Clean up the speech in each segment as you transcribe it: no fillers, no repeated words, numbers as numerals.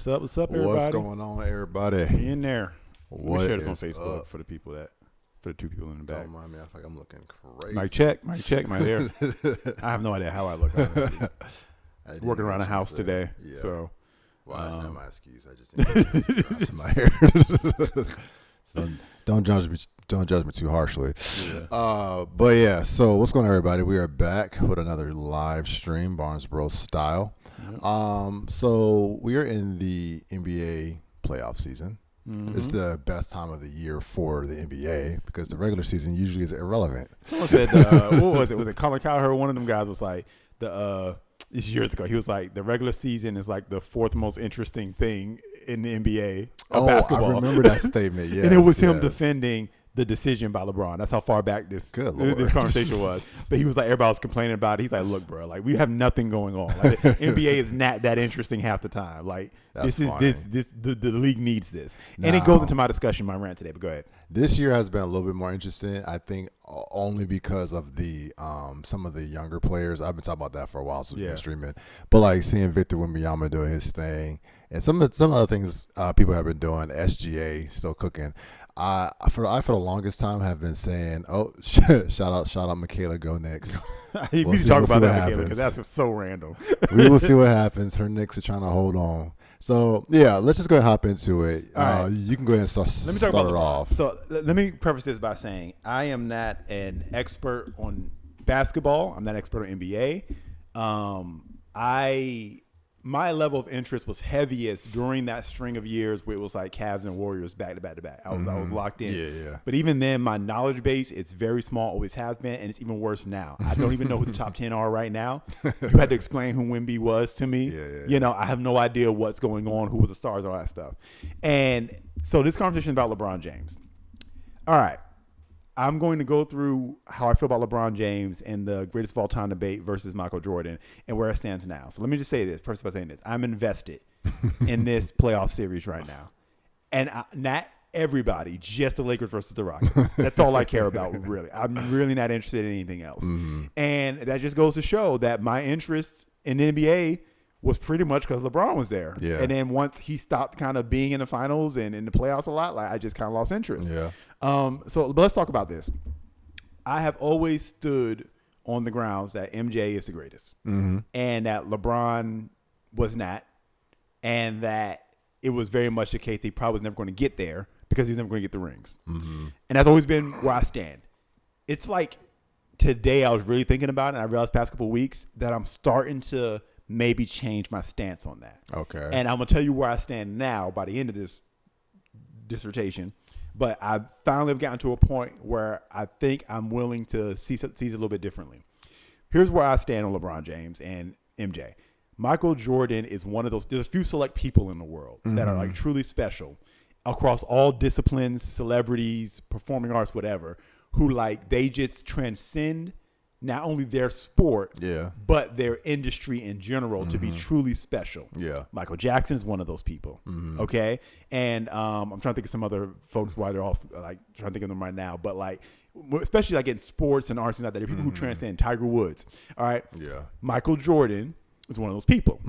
What's up, everybody? What's going on, everybody? Be in there. What We share this on is Facebook up? for the two people in the back. Don't mind me. I feel like I'm looking crazy. Mic check. Am I there? I have no idea how I look, honestly. Working around the house today. Yeah. So, well, that's not my excuse. I just need to my hair. So don't judge me. Don't judge me too harshly. Yeah. But yeah. So what's going on, everybody? We are back with another live stream, Barnesboro style. Yep. So we are in the NBA playoff season. Mm-hmm. It's the best time of the year for the NBA because the regular season usually is irrelevant. Someone said, what was it? Was it Colin Cowherd? One of them guys was like, this years ago, he was like, the regular season is like the fourth most interesting thing in the NBA of basketball. I remember that statement, yes. And it was him defending the decision by LeBron. That's how far back this conversation was. But he was like, everybody was complaining about it. He's like, look, bro, like we have nothing going on. Like, the NBA is not that interesting half the time. Like the league needs this. And it goes into my discussion, my rant today. But go ahead. This year has been a little bit more interesting, I think, only because of the some of the younger players. I've been talking about that for a while, so we've been streaming. But like seeing Victor Wembanyama doing his thing, and some other things people have been doing. SGA still cooking. I for the longest time have been saying, "Oh, shout out, Michaela, go Knicks." We need to talk about that, Michaela, because that's so random. We will see what happens. Her Knicks are trying to hold on. So yeah, let's just go ahead and hop into it. Right. You can go ahead and start it off. So let me preface this by saying I am not an expert on basketball. I'm not an expert on NBA. My level of interest was heaviest during that string of years where it was like Cavs and Warriors back to back to back. I was locked in. Yeah. But even then, my knowledge base, it's very small, always has been, and it's even worse now. I don't even know who the top 10 are right now. You had to explain who Wemby was to me. Yeah. You know, I have no idea what's going on, who was the stars, all that stuff. And so this conversation is about LeBron James. All right. I'm going to go through how I feel about LeBron James and the greatest of all time debate versus Michael Jordan and where it stands now. So let me just say this, first by saying this. I'm invested in this playoff series right now. And not everybody, just the Lakers versus the Rockets. That's all I care about, really. I'm really not interested in anything else. Mm-hmm. And that just goes to show that my interest in the NBA was pretty much because LeBron was there. Yeah. And then once he stopped kind of being in the finals and in the playoffs a lot, like I just kind of lost interest. Yeah. But let's talk about this. I have always stood on the grounds that MJ is the greatest, and that LeBron was not, and that it was very much the case that he probably was never going to get there because he's never going to get the rings. Mm-hmm. And that's always been where I stand. It's like today I was really thinking about it, and I realized past couple of weeks that I'm starting to maybe change my stance on that. Okay. And I'm going to tell you where I stand now by the end of this dissertation. But I finally have gotten to a point where I think I'm willing to see it a little bit differently. Here's where I stand on LeBron James and MJ. Michael Jordan is one of those. There's a few select people in the world that are like truly special across all disciplines, celebrities, performing arts, whatever, who like they just transcend not only their sport, but their industry in general to be truly special. Yeah. Michael Jackson is one of those people. Okay. And I'm trying to think of some other folks why they're all like trying to think of them right now. But like, especially like in sports and arts and that, there are people who transcend. Tiger Woods. All right. Yeah. Michael Jordan is one of those people.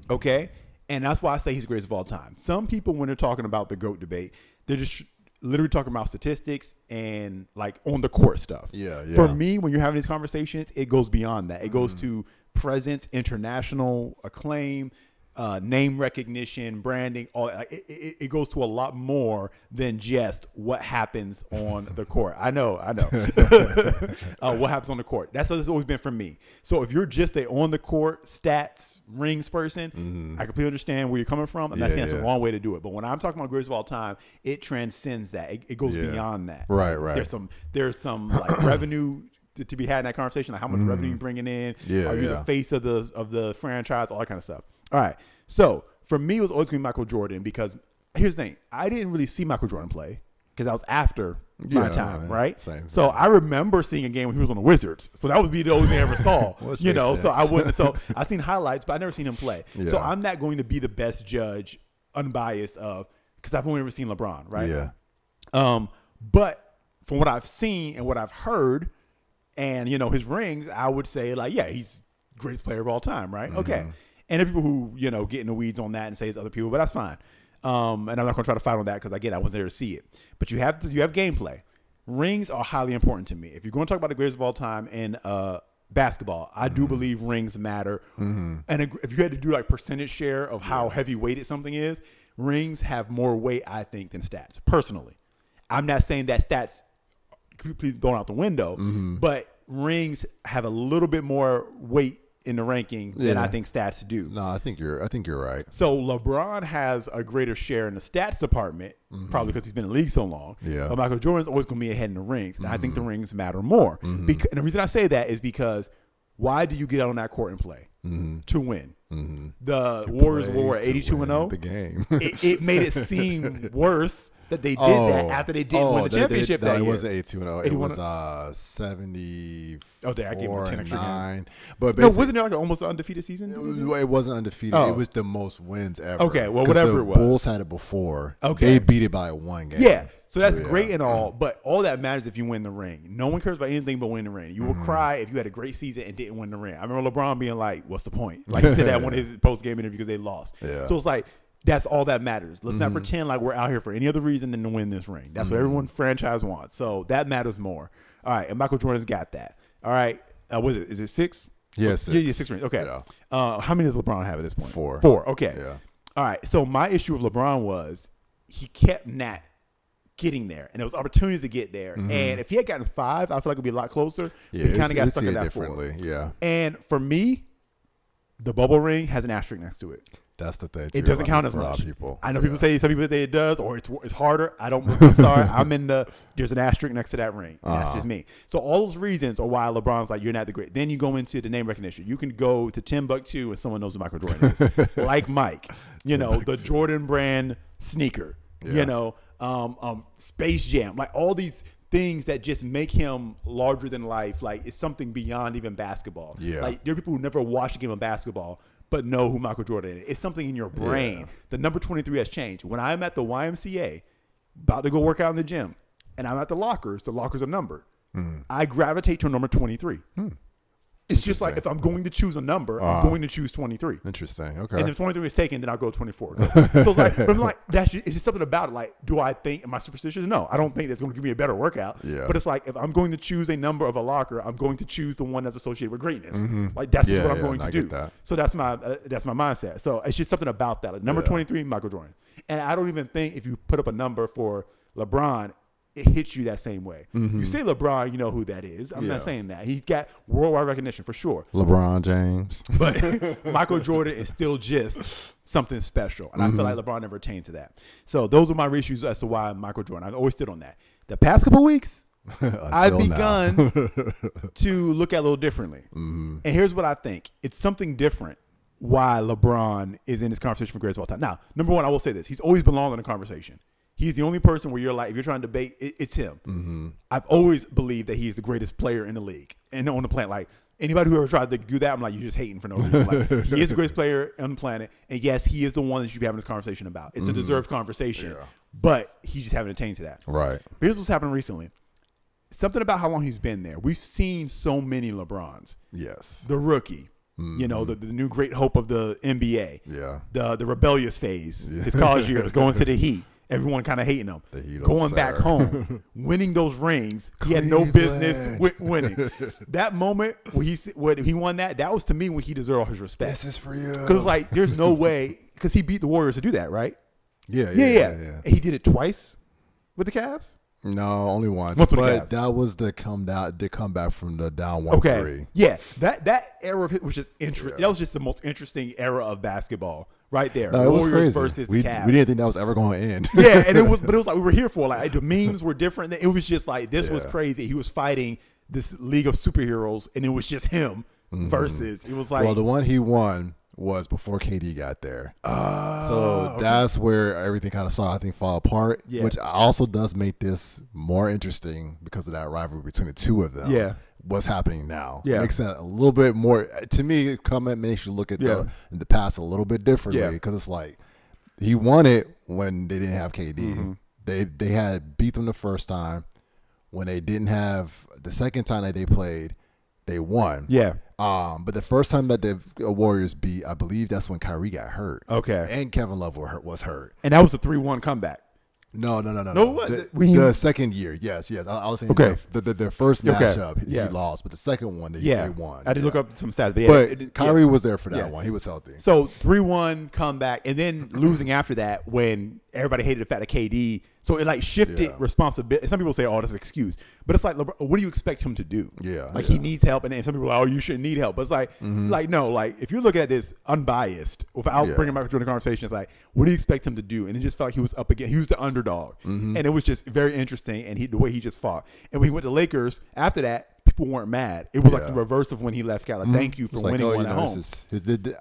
Okay. And that's why I say he's the greatest of all time. Some people, when they're talking about the GOAT debate, they're just literally talking about statistics and like on the court stuff. Yeah. For me, when you're having these conversations, it goes beyond that. It goes to presence, international acclaim, name recognition, branding, all it goes to a lot more than just what happens on the court. I know. What happens on the court. That's what it's always been for me. So if you're just a on the court stats rings person, I completely understand where you're coming from. I'm not saying it's the wrong way to do it, but when I'm talking about greatest of all time, it transcends that. It goes beyond that. Right. There's some like revenue to be had in that conversation, like how much revenue you're bringing in. Are you the face of the franchise? All that kind of stuff. All right. So for me, it was always going to be Michael Jordan because here's the thing. I didn't really see Michael Jordan play because that was after my time, right? Same. So I remember seeing a game when he was on the Wizards. So that would be the only thing I ever saw, so I wouldn't. So I seen highlights, but I never seen him play. Yeah. So I'm not going to be the best judge, unbiased because I've only ever seen LeBron, right? Yeah. But from what I've seen and what I've heard and, his rings, I would say like, yeah, he's the greatest player of all time, right? Okay. And there are people who, get in the weeds on that and say it's other people, but that's fine. And I'm not going to try to fight on that because, again, I wasn't there to see it. But you have gameplay. Rings are highly important to me. If you're going to talk about the greatest of all time in basketball, I do believe rings matter. And if you had to do like percentage share of how heavy weighted something is, rings have more weight, I think, than stats, personally. I'm not saying that stats completely thrown out the window, but rings have a little bit more weight in the ranking than I think stats do. No, I think you're right. So LeBron has a greater share in the stats department, probably because he's been in the league so long. Yeah. But Michael Jordan's always going to be ahead in the rings, and I think the rings matter more. And the reason I say that is because why do you get out on that court and play? To win. The Warriors were 82-0. The game. it made it seem worse that they did that after they didn't win the championship that year. It wasn't 82-0. It was 74. Oh, I gave them 10 extra 9. games. But wasn't there like an almost undefeated season? It wasn't undefeated. It was the most wins ever. Okay, well, whatever it was. Bulls had it before. Okay. They beat it by one game. Yeah. So that's great and all, but all that matters if you win the ring. No one cares about anything but winning the ring. You will cry if you had a great season and didn't win the ring. I remember LeBron being like, what's the point? Like he said that in one of his post-game interviews because they lost. Yeah. So it's like, that's all that matters. Let's not pretend like we're out here for any other reason than to win this ring. That's what everyone franchise wants. So that matters more. All right, and Michael Jordan's got that. All right, what is it? Is it 6? Yeah, 6. Yeah, 6 rings. Okay. Yeah. How many does LeBron have at this point? 4. 4. Okay. Yeah. All right. So my issue with LeBron was he kept not getting there, and there was opportunities to get there. And if he had gotten 5, I feel like it'd be a lot closer. Yeah, he kind of got stuck in that 4. Yeah. And for me, the bubble ring has an asterisk next to it. That's the thing. It doesn't count as much. People. I know some people say it does, or it's harder. I'm sorry. There's an asterisk next to that ring. And that's just me. So all those reasons are why LeBron's like, you're not the great. Then you go into the name recognition. You can go to Timbuktu and someone knows who Michael Jordan is. Like Mike, the Jordan brand sneaker, Space Jam, like all these things that just make him larger than life. Like it's something beyond even basketball. Yeah. Like there are people who never watched a game of basketball but know who Michael Jordan is. It's something in your brain. Yeah. The number 23 has changed. When I'm at the YMCA, about to go work out in the gym, and I'm at the lockers are numbered. I gravitate to number 23. It's just like if I'm going to choose a number, I'm going to choose 23. Interesting. Okay. And if 23 is taken, then I'll go 24. So it's like, I'm like, it's just something about it. Like, do I think, am I superstitious? No, I don't think that's going to give me a better workout. Yeah. But it's like, if I'm going to choose a number of a locker, I'm going to choose the one that's associated with greatness. Like, that's just what I'm going to do. That. So that's my mindset. So it's just something about that. Like, number 23, Michael Jordan. And I don't even think if you put up a number for LeBron, it hits you that same way. You say LeBron, you know who that is. I'm not saying that. He's got worldwide recognition for sure. LeBron James. But Michael Jordan is still just something special. And I feel like LeBron never attained to that. So those are my issues as to why Michael Jordan. I've always stood on that. The past couple weeks, I've begun to look at it a little differently. And here's what I think. It's something different why LeBron is in this conversation for greatest of all time. Now, number one, I will say this. He's always belonged in the conversation. He's the only person where you're like, if you're trying to debate, it's him. I've always believed that he's the greatest player in the league and on the planet. Like anybody who ever tried to do that, I'm like, you're just hating for no reason. Like, he is the greatest player on the planet. And yes, he is the one that you should be having this conversation about. It's a deserved conversation, but he just haven't attained to that. Right. But here's what's happened recently. Something about how long he's been there. We've seen so many LeBrons. Yes. The rookie. The new great hope of the NBA. Yeah. The rebellious phase, his college years, going to the Heat. everyone kind of hating him. The Going back home, winning those rings, he had no business winning. That moment when he won that was to me when he deserved all his respect. This is for you. Because like, there's no way, because he beat the Warriors to do that, right? Yeah. And he did it twice with the Cavs. No, only once. But that was the comeback from the down 1-3. Yeah, that era of it was just interesting. That was just the most interesting era of basketball right there. No, it was Warriors crazy. versus the Cavs. We didn't think that was ever going to end. Yeah, and it was like we were here for like the memes were different. It was just like this was crazy. He was fighting this league of superheroes, and it was just him versus. It was like, well, the one he won was before KD got there. So that's where everything kind of saw, I think, fall apart, which also does make this more interesting because of that rivalry between the two of them. Yeah. What's happening now. Yeah. Makes that a little bit more, to me, comment makes you look at the past a little bit differently because it's like he won it when they didn't have KD. They had beat them the first time. When they didn't have the second time that they played, they won. Yeah. But the first time that the Warriors beat, I believe that's when Kyrie got hurt. Okay. And Kevin Love was hurt. And that was a 3-1 comeback. No. What? The second year, yes. I was saying the first matchup he lost, but the second one they won. I did look up some stats, but Kyrie was there for that one. He was healthy. So 3-1 comeback, and then losing after that when everybody hated the fact that KD. So it like shifted responsibility. Some people say, "Oh, that's an excuse," but it's like, LeBron, what do you expect him to do? He needs help, and then some people are like, "Oh, you shouldn't need help." But it's like, no, like if you're looking at this unbiased, without bringing Michael Jordan conversation, it's like, what do you expect him to do? And it just felt like he was up against. He was the underdog, and it was just very interesting. And the way he just fought. And when he went to Lakers after that, people weren't mad. It was like the reverse of when he left Cal. Like, thank you for winning one at home.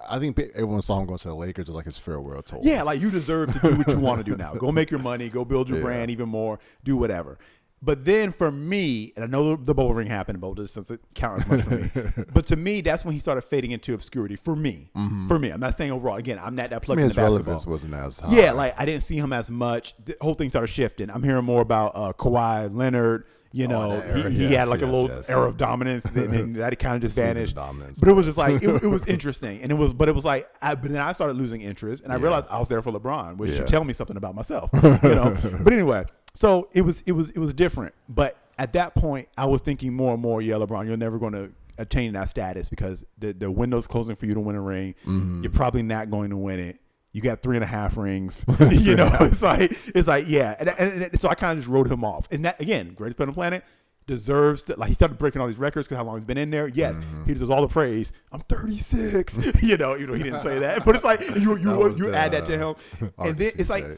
I think everyone saw him going to the Lakers as like his farewell tour. Yeah, like you deserve to do what you want to do now. Go make your money. Go build your brand even more. Do whatever. But then for me, and I know the bubble ring happened, but this doesn't count as much for me. But to me, that's when he started fading into obscurity. For me, I'm not saying overall. Again, I'm not that plugged into basketball. His relevance wasn't as high. Yeah, like I didn't see him as much. The whole thing started shifting. I'm hearing more about Kawhi Leonard. You know, he had like a little era of dominance, and that kind of just vanished. But it was just like it was interesting, and it was like. But then I started losing interest, and I realized I was there for LeBron, which should tell me something about myself. You know, but anyway, so it was different. But at that point, I was thinking more and more, LeBron, you're never going to attain that status because the window's closing for you to win a ring. You're probably not going to win it. You got 3.5 rings, you know. It's like, yeah. And so I kind of just wrote him off. And that again, greatest player on the planet, deserves to, like, he started breaking all these records because how long he's been in there. Yes, he deserves all the praise. I'm 36, you know, he didn't say that, but it's like you add that to him, and then it's like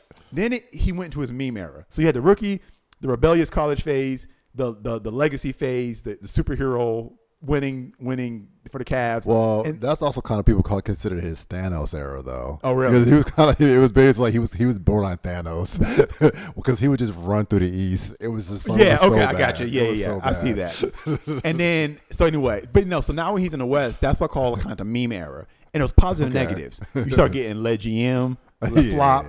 he went into his meme era. So you had the rookie, the rebellious college phase, the legacy phase, the superhero winning for the Cavs. Well, and that's also kind of people consider his Thanos era, though. Oh, really? Because he was kind of, it was basically like he was borderline Thanos because he would just run through the East. It was just I got you. Yeah. So I see that. And then so anyway, but no. So now when he's in the West, that's what I call kind of the meme era, and it was positive and negatives. You start getting Le GM. Flop,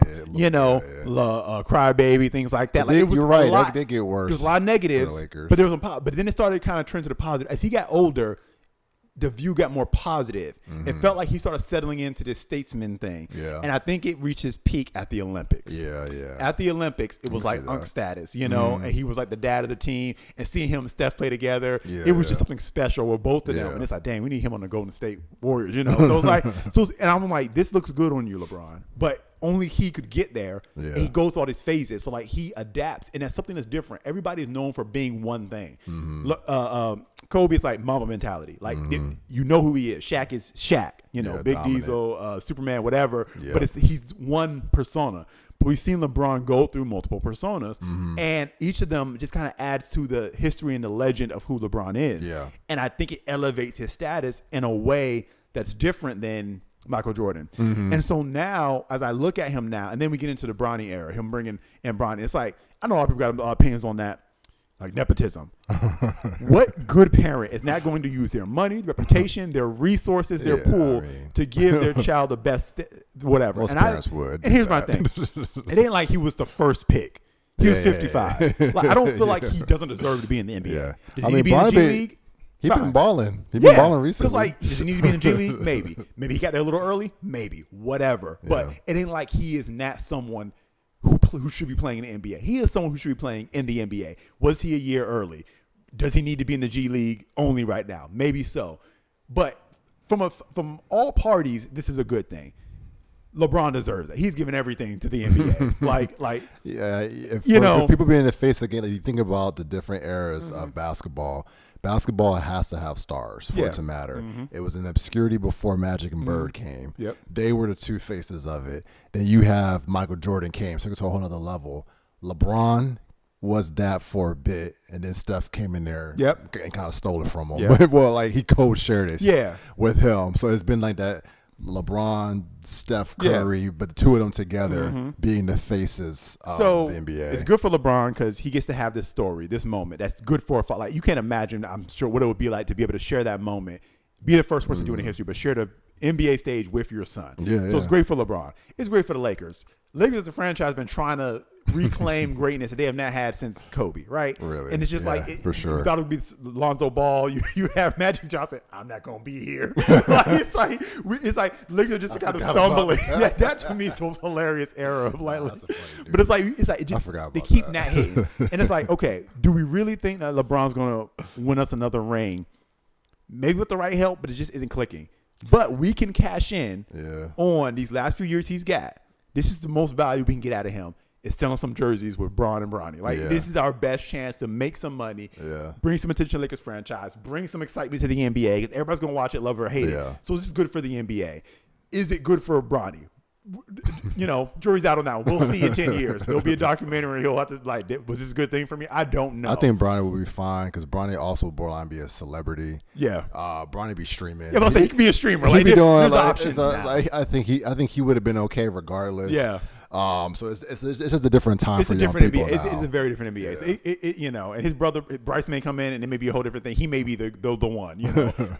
Crybaby, things like that. Like it was you're right. That did get worse. There's a lot of negatives, but there was but then it started kind of trend to the positive. As he got older, the view got more positive. It felt like he started settling into this statesman thing. Yeah. And I think it reached his peak at the Olympics. Yeah. At the Olympics, it was like Unk status, you know, and he was like the dad of the team. And seeing him and Steph play together, it was just something special with both of them. And it's like, dang, we need him on the Golden State Warriors, you know. So it's like, and I'm like, this looks good on you, LeBron. But only he could get there. And he goes through all these phases. So like he adapts, and that's something that's different. Everybody is known for being one thing. Kobe is like Mamba mentality. Like you know who he is. Shaq is Shaq. You know, Big dominant. Diesel, Superman, whatever. Yeah. But he's one persona. But we've seen LeBron go through multiple personas, and each of them just kind of adds to the history and the legend of who LeBron is. Yeah. And I think it elevates his status in a way that's different than Michael Jordan. And so now, as I look at him now, and then we get into the Bronny era, him bringing in Bronny, it's like, I know a lot of people got opinions on that, like nepotism. What good parent is not going to use their money, reputation, their resources, their pool to give their child the best, whatever? Most parents would. And here's my thing. It ain't like he was the first pick. He was 55. Like, I don't feel like he doesn't deserve to be in the NBA. Does he need to be in the G League? He's been balling. He's been balling recently. Because, like, does he need to be in the G League? Maybe. Maybe he got there a little early? Maybe. Whatever. But it ain't like he is not someone who should be playing in the NBA. He is someone who should be playing in the NBA. Was he a year early? Does he need to be in the G League only right now? Maybe so. But from all parties, this is a good thing. LeBron deserves it. He's given everything to the NBA. If people being in the face again, like you think about the different eras of basketball. Basketball has to have stars for it to matter. Mm-hmm. It was in obscurity before Magic and Bird came. Yep. They were the two faces of it. Then you have Michael Jordan came, took it to a whole other level. LeBron was that for a bit, and then Steph came in there and kind of stole it from him. Yep. Well, like he co-shared it with him. So it's been like that. LeBron, Steph Curry, but the two of them together being the faces of the NBA. It's good for LeBron because he gets to have this story, this moment. That's good for like you can't imagine, I'm sure, what it would be like to be able to share that moment, be the first person doing it in history, but share the NBA stage with your son. So it's great for LeBron. It's great for the Lakers. Lakers, the franchise, been trying to reclaim greatness that they have not had since Kobe, right? Really? And it's just for sure. You thought it would be Lonzo Ball. You have Magic Johnson. I'm not gonna be here. It's like Lakers just kind of stumbling. That to me is the most hilarious era of like. But it's like it just they keep not hitting, and it's like, okay, do we really think that LeBron's gonna win us another ring? Maybe with the right help, but it just isn't clicking. But we can cash in on these last few years he's got. This is the most value we can get out of him. Is selling some jerseys with Braun and Bronny. This is our best chance to make some money, bring some attention to the Lakers franchise, bring some excitement to the NBA. Because everybody's going to watch it, love it or hate it. So this is good for the NBA. Is it good for Bronny? Jury's out on that. We'll see in 10 years. There'll be a documentary. He'll have to was this a good thing for me? I don't know. I think Bronny will be fine because Bronny also borderline be a celebrity. Yeah. Bronny be streaming. Yeah, but he could be a streamer. He be doing there's options now. I think he would have been okay regardless. Yeah. So it's just a different time for young different people NBA. now. It's a very different NBA. Yeah. And his brother Bryce may come in and it may be a whole different thing. He may be the one.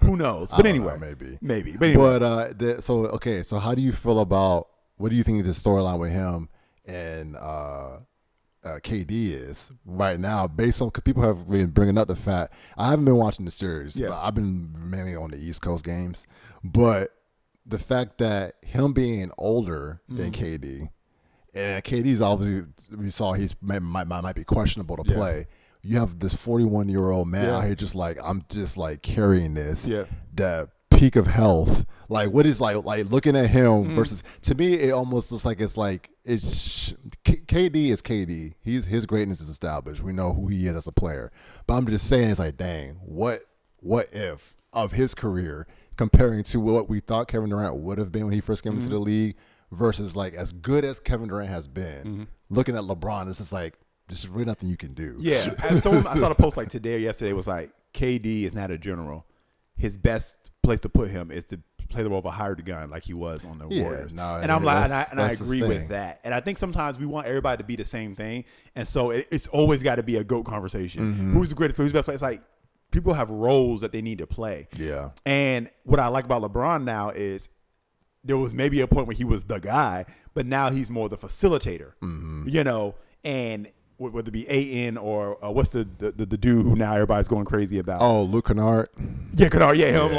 Who knows? But anyway, maybe. But anyway. So how do you feel about what do you think the storyline with him and KD is right now? Based on because people have been bringing up the fact I haven't been watching the series. But I've been mainly on the East Coast games, but the fact that him being older than KD. And KD's obviously, we saw he's might be questionable to play. You have this 41-year-old man out here just like, I'm just like carrying this. The peak of health. Like what is like looking at him versus, to me, it almost looks like it's KD is KD. His greatness is established. We know who he is as a player. But I'm just saying it's like, dang, what if of his career comparing to what we thought Kevin Durant would have been when he first came into the league versus like as good as Kevin Durant has been, looking at LeBron, it's just like there's really nothing you can do. Yeah, I saw a post like today or yesterday was like KD is not a general. His best place to put him is to play the role of a hired gun like he was on the Warriors. And I'm like, and I agree with that. And I think sometimes we want everybody to be the same thing, and so it's always got to be a GOAT conversation. Who's the greatest? Who's the best player? It's like people have roles that they need to play. Yeah. And what I like about LeBron now is, there was maybe a point where he was the guy, but now he's more the facilitator, and whether it be A.N. or what's the dude who now everybody's going crazy about? Oh, Luke Kennard. Yeah, Kennard. Yeah, him.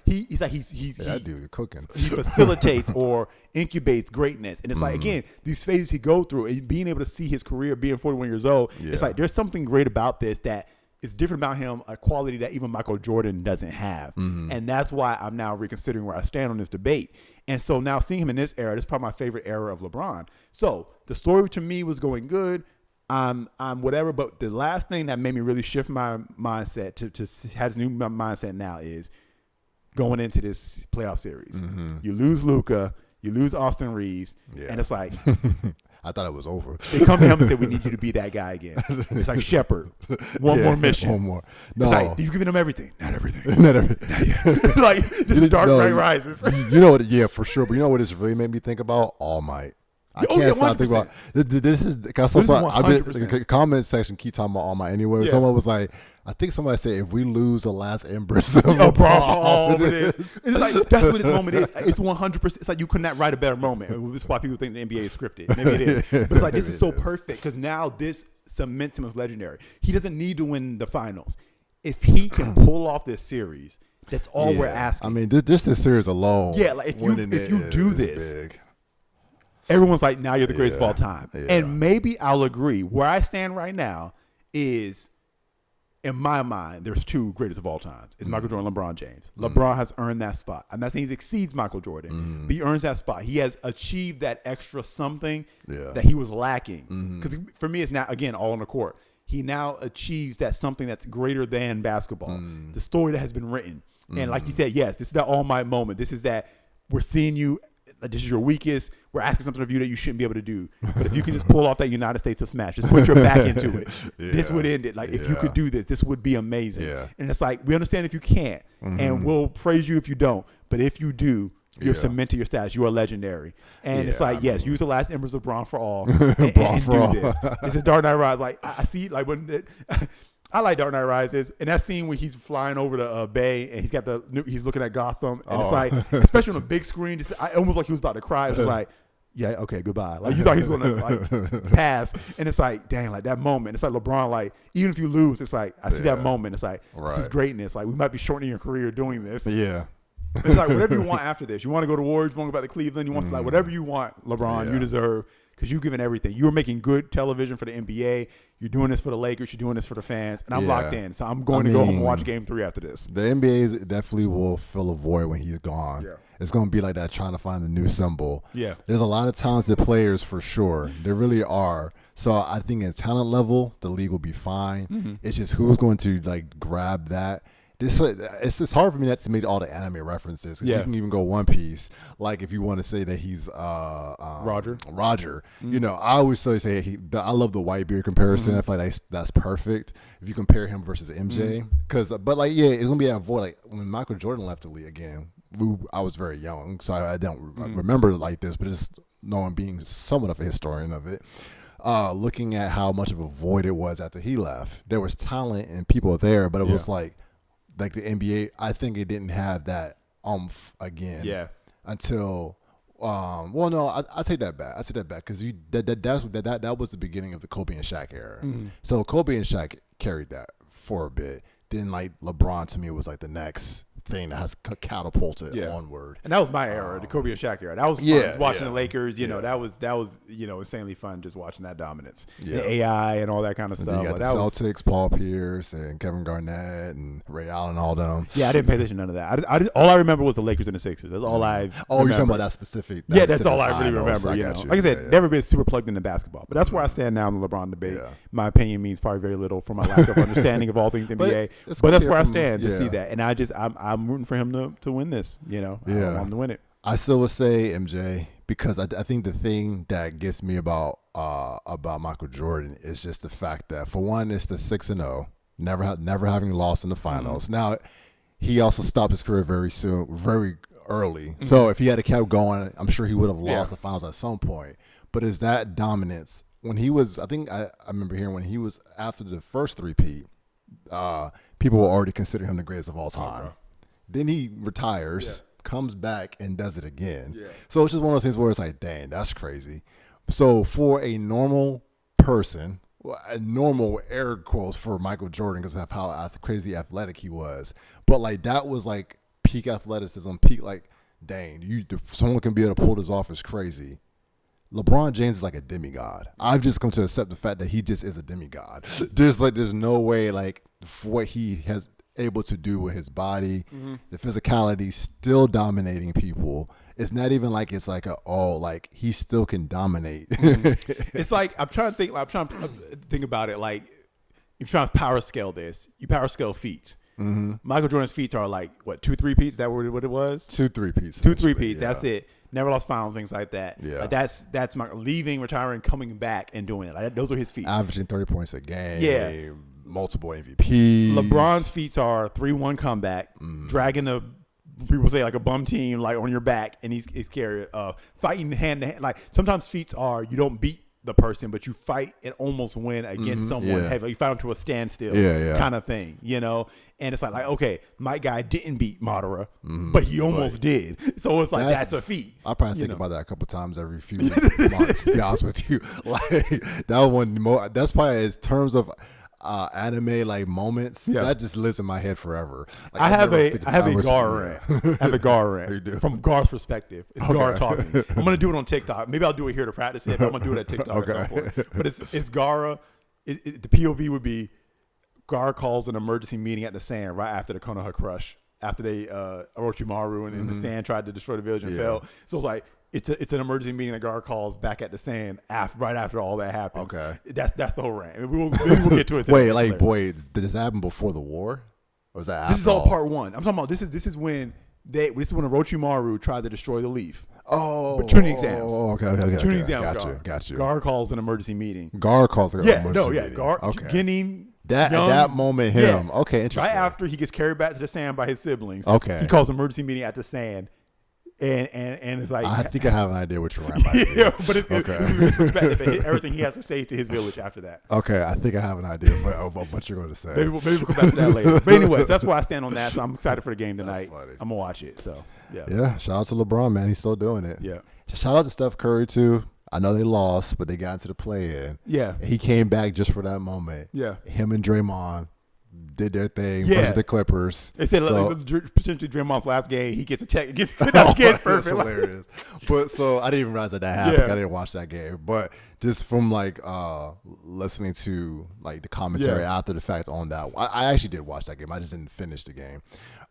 He's that dude, you're cooking. He facilitates or incubates greatness, and it's like again these phases he go through, and being able to see his career being 41 years old. It's like there's something great about this that. It's different about him, a quality that even Michael Jordan doesn't have. And that's why I'm now reconsidering where I stand on this debate. And so now seeing him in this era, this is probably my favorite era of LeBron. So the story to me was going good. I'm whatever, but the last thing that made me really shift my mindset to has new mindset now is going into this playoff series. You lose Luka, you lose Austin Reeves, and it's like I thought it was over. They come to him and say, we need you to be that guy again. It's like Shepard. One more mission. One more. No. It's like, you've given him everything. Not everything. Not everything. Like, this is Dark Knight Rises. You know what? Yeah, for sure. But you know what this really made me think about? All Might. I can't stop thinking about this. I've been the comment section keep talking about All Might anyway. Someone was like, I think somebody said if we lose the last embers of LeBron, it is. It's like that's what this moment is. It's 100%. It's like you could not write a better moment. This is why people think the NBA is scripted. Maybe it is, but it's like this is so perfect because now this cements him as legendary. He doesn't need to win the finals. If he can pull off this series, that's all we're asking. I mean, this series alone. Yeah, like if you do this. Big. everyone's like, now you're the greatest of all time. Yeah. And maybe I'll agree. Where I stand right now is, in my mind, there's two greatest of all times. It's Michael Jordan and LeBron James. LeBron has earned that spot. I'm not saying he exceeds Michael Jordan, but he earns that spot. He has achieved that extra something that he was lacking. Because for me, it's now, again, all on the court. He now achieves that something that's greater than basketball. The story that has been written. And like you said, yes, this is that all-might moment. This is that we're seeing you. This is your weakest. We're asking something of you that you shouldn't be able to do. But if you can just pull off that United States of Smash, just put your back into it. This would end it. Like, if you could do this, this would be amazing. And it's like, we understand if you can't, and we'll praise you if you don't. But if you do, you're cemented your status. You are legendary. And it's like, yes, use the last embers of Braun for all and do this. This is Dark Knight Rise. Like, I see, like, when I like Dark Knight Rises, and that scene when he's flying over the bay and he's looking at Gotham, and it's like, especially on a big screen, I almost like he was about to cry. It was like, yeah, okay, goodbye. Like, you thought he was going to like pass, and it's like, dang, like that moment. It's like LeBron, like, even if you lose, it's like, I see that moment. It's like, this is greatness. Like, we might be shortening your career doing this. Yeah. It's like, whatever you want after this. You want to go to Warriors, you want to go back to Cleveland, you want to, like, whatever you want, LeBron, you deserve. Because you've given everything. You were making good television for the NBA. You're doing this for the Lakers. You're doing this for the fans. And I'm locked in. So I'm going to go home and watch Game 3 after this. The NBA definitely will fill a void when he's gone. Yeah. It's going to be like that, trying to find the new symbol. Yeah. There's a lot of talented players for sure. There really are. So I think at talent level, the league will be fine. It's just who's going to, like, grab that. It's just hard for me not to make all the anime references. You can even go One Piece. Like, if you want to say that he's Roger. You know, I always say I love the Whitebeard comparison. I feel like that's perfect. If you compare him versus MJ, but like, yeah, it's gonna be a void. Like, when Michael Jordan left the league again, I was very young, so I don't remember it like this. But just knowing, being somewhat of a historian of it. Looking at how much of a void it was after he left, there was talent and people there, but it was like the NBA, I think it didn't have that again. Yeah. Until, well, no, I take that back. Because that was the beginning of the Kobe and Shaq era. So Kobe and Shaq carried that for a bit. Then, like, LeBron, to me, was like the next thing that has catapulted onward. And that was my era, the Kobe and Shaq era. That was fun, watching the Lakers. You know, that was insanely fun, just watching that dominance. The AI and all that kind of stuff. You got the Celtics, Paul Pierce and Kevin Garnett and Ray Allen, all them. Yeah, I didn't pay attention to none of that. All I remember was the Lakers and the Sixers. That's all I remember. You're talking about that specific. That's all I really remember. You know, like I said, never been super plugged into basketball. But that's where I stand now in the LeBron debate. My opinion means probably very little for my lack of understanding of all things NBA. But that's where I stand to see that. And I'm rooting for him to win this. You know, I want him to win it. I still would say MJ, because I think the thing that gets me about Michael Jordan is just the fact that, for one, it's the 6-0, never having lost in the finals. Now, he also stopped his career very early. So if he had kept going, I'm sure he would have lost the finals at some point. But is that dominance when he was? I think I remember hearing when he was after the first three-peat, people were already considering him the greatest of all time. Then he retires, comes back, and does it again. So it's just one of those things where it's like, dang, that's crazy. So for a normal person, a normal air quotes for Michael Jordan because of how crazy athletic he was, but like that was like peak athleticism, peak like, dang, someone can be able to pull this off is crazy. LeBron James is like a demigod. I've just come to accept the fact that he just is a demigod. There's no way, like, for what he has able to do with his body, the physicality, still dominating people. It's not even like it's like like he still can dominate. It's like I'm trying to think about it. Like, you're trying to power scale this. You power scale feats. Michael Jordan's feats are like what, 2 3-peats? Is that what it was? 2 3-peats. 2 3-peats. That's it. Never lost finals, things like that. Yeah, like that's my leaving, retiring, coming back, and doing it. Like, those are his feats. Averaging 30 points a game. Yeah. Multiple MVPs. LeBron's feats are 3-1 comeback, dragging a, people say, like a bum team, like, on your back, and he's carrying, fighting hand to hand. Like, sometimes feats are you don't beat the person, but you fight and almost win against someone heavy. You fight them to a standstill, kind of thing, you know. And it's like, okay, my guy didn't beat Madara, but he almost did. So it's like, that's a feat. I probably think about that a couple times every few months. To be honest with you, like, that one. That's probably in terms of. anime like moments that just lives in my head forever. Like, I have a Gar rant. I have a Gar You rant do? from Gar's perspective. It's Gar talking. I'm gonna do it on TikTok. Maybe I'll do it here to practice it, but I'm gonna do it at TikTok at some point. But it's Gara. The POV would be Gar calls an emergency meeting at the sand right after the Konoha crush. After they Orochimaru and the sand tried to destroy the village and failed. So it's like it's an emergency meeting that Gar calls back at the sand right after all that happens. Okay. That's the whole rant. Maybe we'll get to it. Wait, did this happen before the war? Or was that after? This is all part one. I'm talking about this is when Orochimaru tried to destroy the leaf. Oh, tuning exams. Oh, okay. Tuning exams. Got you. Gar calls an emergency meeting. Gar calls an emergency meeting. Gar. Okay. Getting at that moment, him. Yeah. Okay, interesting. Right after he gets carried back to the sand by his siblings. Okay. He calls an emergency meeting at the sand. And it's like I think I have an idea what you're right about. Yeah, but it's everything he has to say to his village after that. Okay, I think I have an idea of what you're going to say. Maybe we'll come back to that later. But anyways, that's where I stand on that. So I'm excited for the game tonight. I'm gonna watch it. So yeah. Shout out to LeBron, man. He's still doing it. Yeah. Shout out to Steph Curry too. I know they lost, but they got into the play-in. Yeah. And he came back just for that moment. Yeah. Him and Draymond did their thing versus the Clippers. They said potentially Draymond's last game, he gets a check. That's hilarious. But so I didn't even realize that happened. I didn't watch that game. But just from like listening to like the commentary after the fact on that, I actually did watch that game. I just didn't finish the game.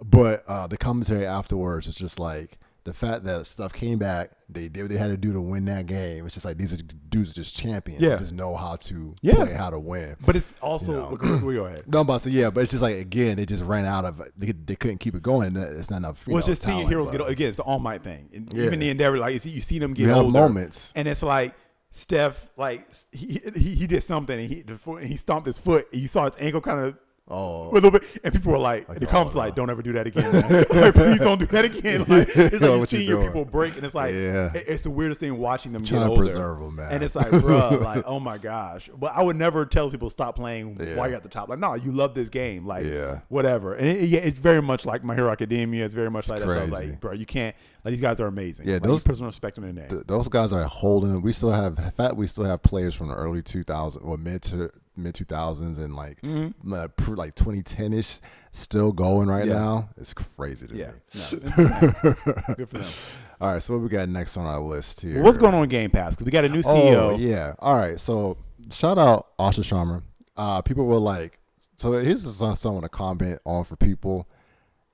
But the commentary afterwards is just like the fact that stuff came back, they did what they had to do to win that game. It's just like these are dudes are just champions. They just know how to play, how to win. But it's also go ahead. No, I'm about to say but it's just like again, they just ran out of they couldn't keep it going. It's not enough. Well, it's just seeing heroes get again. It's the All Might thing. Even the endeavor, like you see them get older. Moments, and it's like Steph, like he did something, and he stomped his foot. And you saw his ankle kind of. A little bit, and people were like the comments like, "Don't ever do that again. Like, please don't do that again." Like, it's like you see your people break, and it's like it's the weirdest thing watching them get older. Preserve them, man. And it's like, bruh, like, oh my gosh. But I would never tell people stop playing while you're at the top. Like, no, you love this game, like, whatever. And it's very much like My Hero Academia. It's very much like that. So I was like, bro, you can't. Like, these guys are amazing. Yeah, like, those personal respect in their name. Those guys are holding. We still have players from the early 2000s or mid 2000s and like 2010ish still going right now. It's crazy to me. No, good for them. All right, so what we got next on our list here? What's going on in Game Pass? Because we got a new CEO. Oh, yeah. All right, so shout out Asha Sharma. People were like, so here's someone to comment on for people.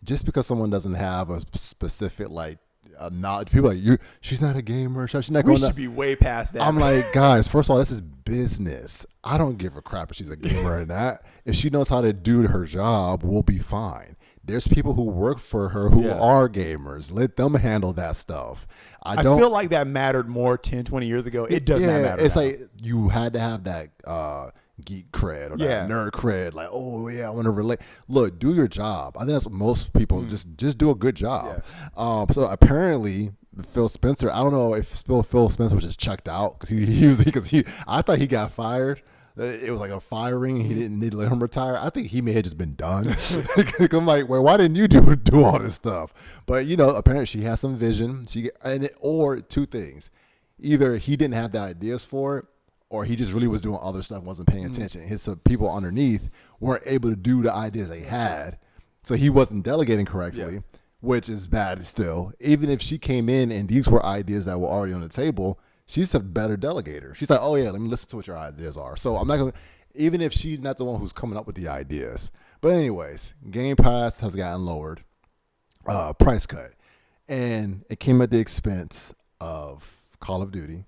Just because someone doesn't have a specific like knowledge, people are like she's not a gamer. She's not. We should be way past that. I'm like, guys. First of all, this is business. I don't give a crap if she's a gamer or not. If she knows how to do her job, we'll be fine. There's people who work for her who are gamers. Let them handle that stuff. I feel like that mattered more 10, 20 years ago. It does not matter. It's now. like you had to have that geek cred or that nerd cred. Like, oh yeah, I want to relate. Look, do your job. I think that's what most people just do a good job. Yeah. So apparently Phil Spencer, I don't know if Phil Spencer was just checked out because I thought he got fired. It was like a firing. He didn't need to let him retire. I think he may have just been done. I'm like, well, why didn't you do all this stuff? But apparently she has some vision. Or two things: either he didn't have the ideas for it, or he just really was doing other stuff, wasn't paying attention. His people underneath weren't able to do the ideas they had, so he wasn't delegating correctly, which is bad still. Even if she came in and these were ideas that were already on the table, she's a better delegator. She's like, oh yeah, let me listen to what your ideas are. So I'm not going to, even if she's not the one who's coming up with the ideas. But anyways, Game Pass has gotten lowered, price cut. And it came at the expense of Call of Duty,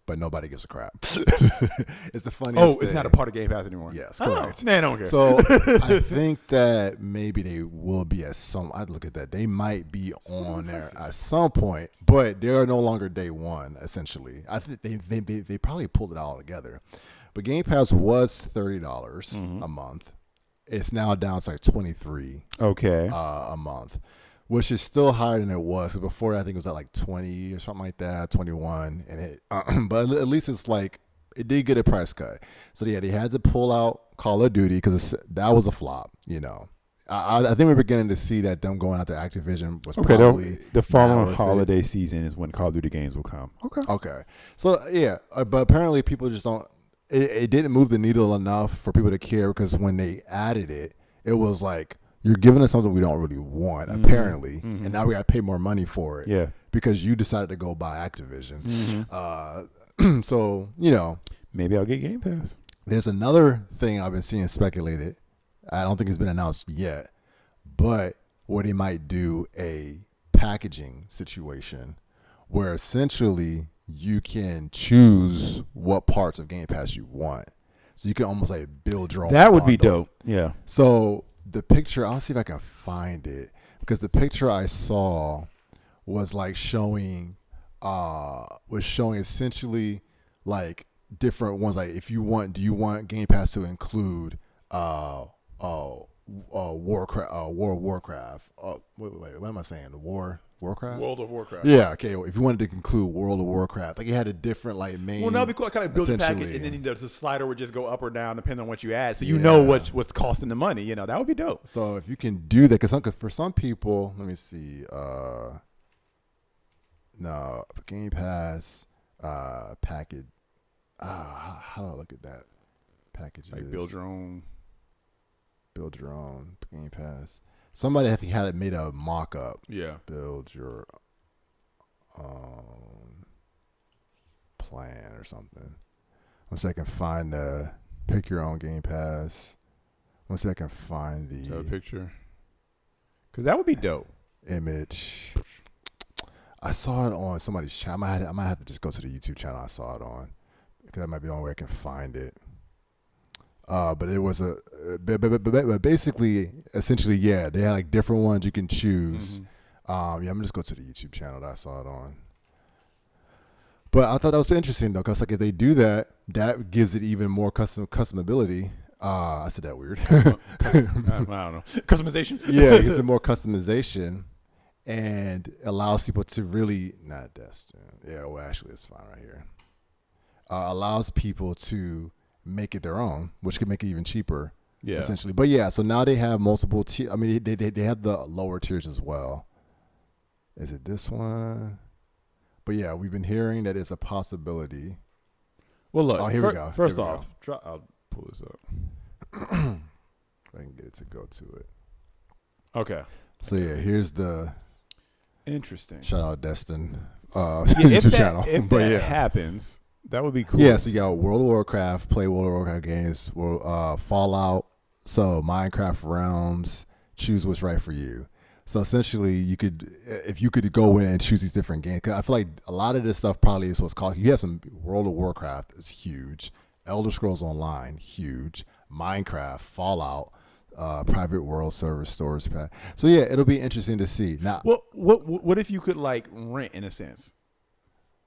but nobody gives a crap. It's the funniest thing. It's not a part of Game Pass anymore. Yes, correct. Man, I don't care. So I think that maybe they will be I'd look at that. They might be on there at some point, but they are no longer day one, essentially. I think they probably pulled it all together. But Game Pass was $30 a month. It's now down to like $23 a month, which is still higher than it was. Before, I think it was at like 20 or something like that, 21. But at least it's like, it did get a price cut. So yeah, they had to pull out Call of Duty because that was a flop, I think we're beginning to see that them going out to Activision was probably the following holiday season is when Call of Duty games will come. Okay. So yeah, but apparently people just don't. it didn't move the needle enough for people to care because when they added it, it was like you're giving us something we don't really want apparently, and now we got to pay more money for it. Because you decided to go buy Activision. So maybe I'll get Game Pass. There's another thing I've been seeing speculated. I don't think it's been announced yet, but where they might do a packaging situation where essentially you can choose what parts of Game Pass you want. So you can almost like build your own. That would be bundle. dope. Yeah. So the picture, I'll see if I can find it, because the picture I saw was like showing essentially like different ones. Like if you want, do you want Game Pass to include Warcraft, War of Warcraft? Wait, what am I saying? Warcraft? World of Warcraft. Yeah, okay. Well, if you wanted to include World of Warcraft, like it had a different like main. Well, that'd be cool. Kind of build a package, and then the slider would just go up or down depending on what you add, so you know what's costing the money. That would be dope. So if you can do that, because for some people, let me see. No, Game Pass package. How do I look at that? Packages. Like build your own Game Pass. Somebody I think had it made a mock-up. Yeah. Build your own plan or something. Once I can find the pick your own Game Pass. Once I can find the picture. Because that would be dope. Image. I saw it on somebody's channel. I might have to just go to the YouTube channel I saw it on, because that might be the only way I can find it. But it was but basically, essentially, yeah, they had like different ones you can choose. I'm gonna just go to the YouTube channel that I saw it on. But I thought that was interesting though, because like if they do that, that gives it even more customability. I said that weird. I don't know. Customization. Yeah, it gives it more customization, and allows people to really not Destin. Yeah, well, actually, it's fine right here. Allows people to make it their own, which could make it even cheaper. Yeah, essentially. But yeah, so now they have multiple tiers. I mean, they have the lower tiers as well. Is it this one? But yeah, we've been hearing that it's a possibility. Well, look. Here we go. First off, I'll pull this up. If I can get it to go to it. Okay. So yeah, here's the interesting. Shout out Destin YouTube channel. If that happens, that would be cool. Yeah, so you got World of Warcraft, play World of Warcraft games, Fallout, so Minecraft Realms, choose what's right for you. So essentially, if you could go in and choose these different games, because I feel like a lot of this stuff probably is what's called. You have some World of Warcraft is huge, Elder Scrolls Online huge, Minecraft, Fallout, private world server storage pack. So yeah, it'll be interesting to see. Now, what if you could like rent in a sense?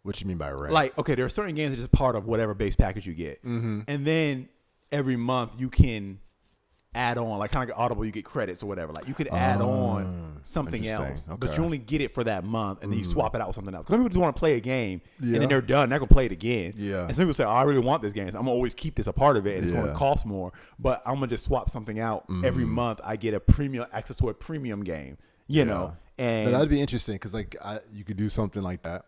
What you mean by rent? Like, okay, there are certain games that are just part of whatever base package you get, and then every month you can add on, like kind of like Audible, you get credits or whatever. Like you could add on something else, but you only get it for that month, and then you swap it out with something else. Because some people just want to play a game, and then they're done. They're gonna play it again. Yeah. And some people say, "Oh, I really want this game. So I'm gonna always keep this a part of it, and it's gonna cost more. But I'm gonna just swap something out every month. I get a premium access to a premium game. You know, and but that'd be interesting because like you could do something like that.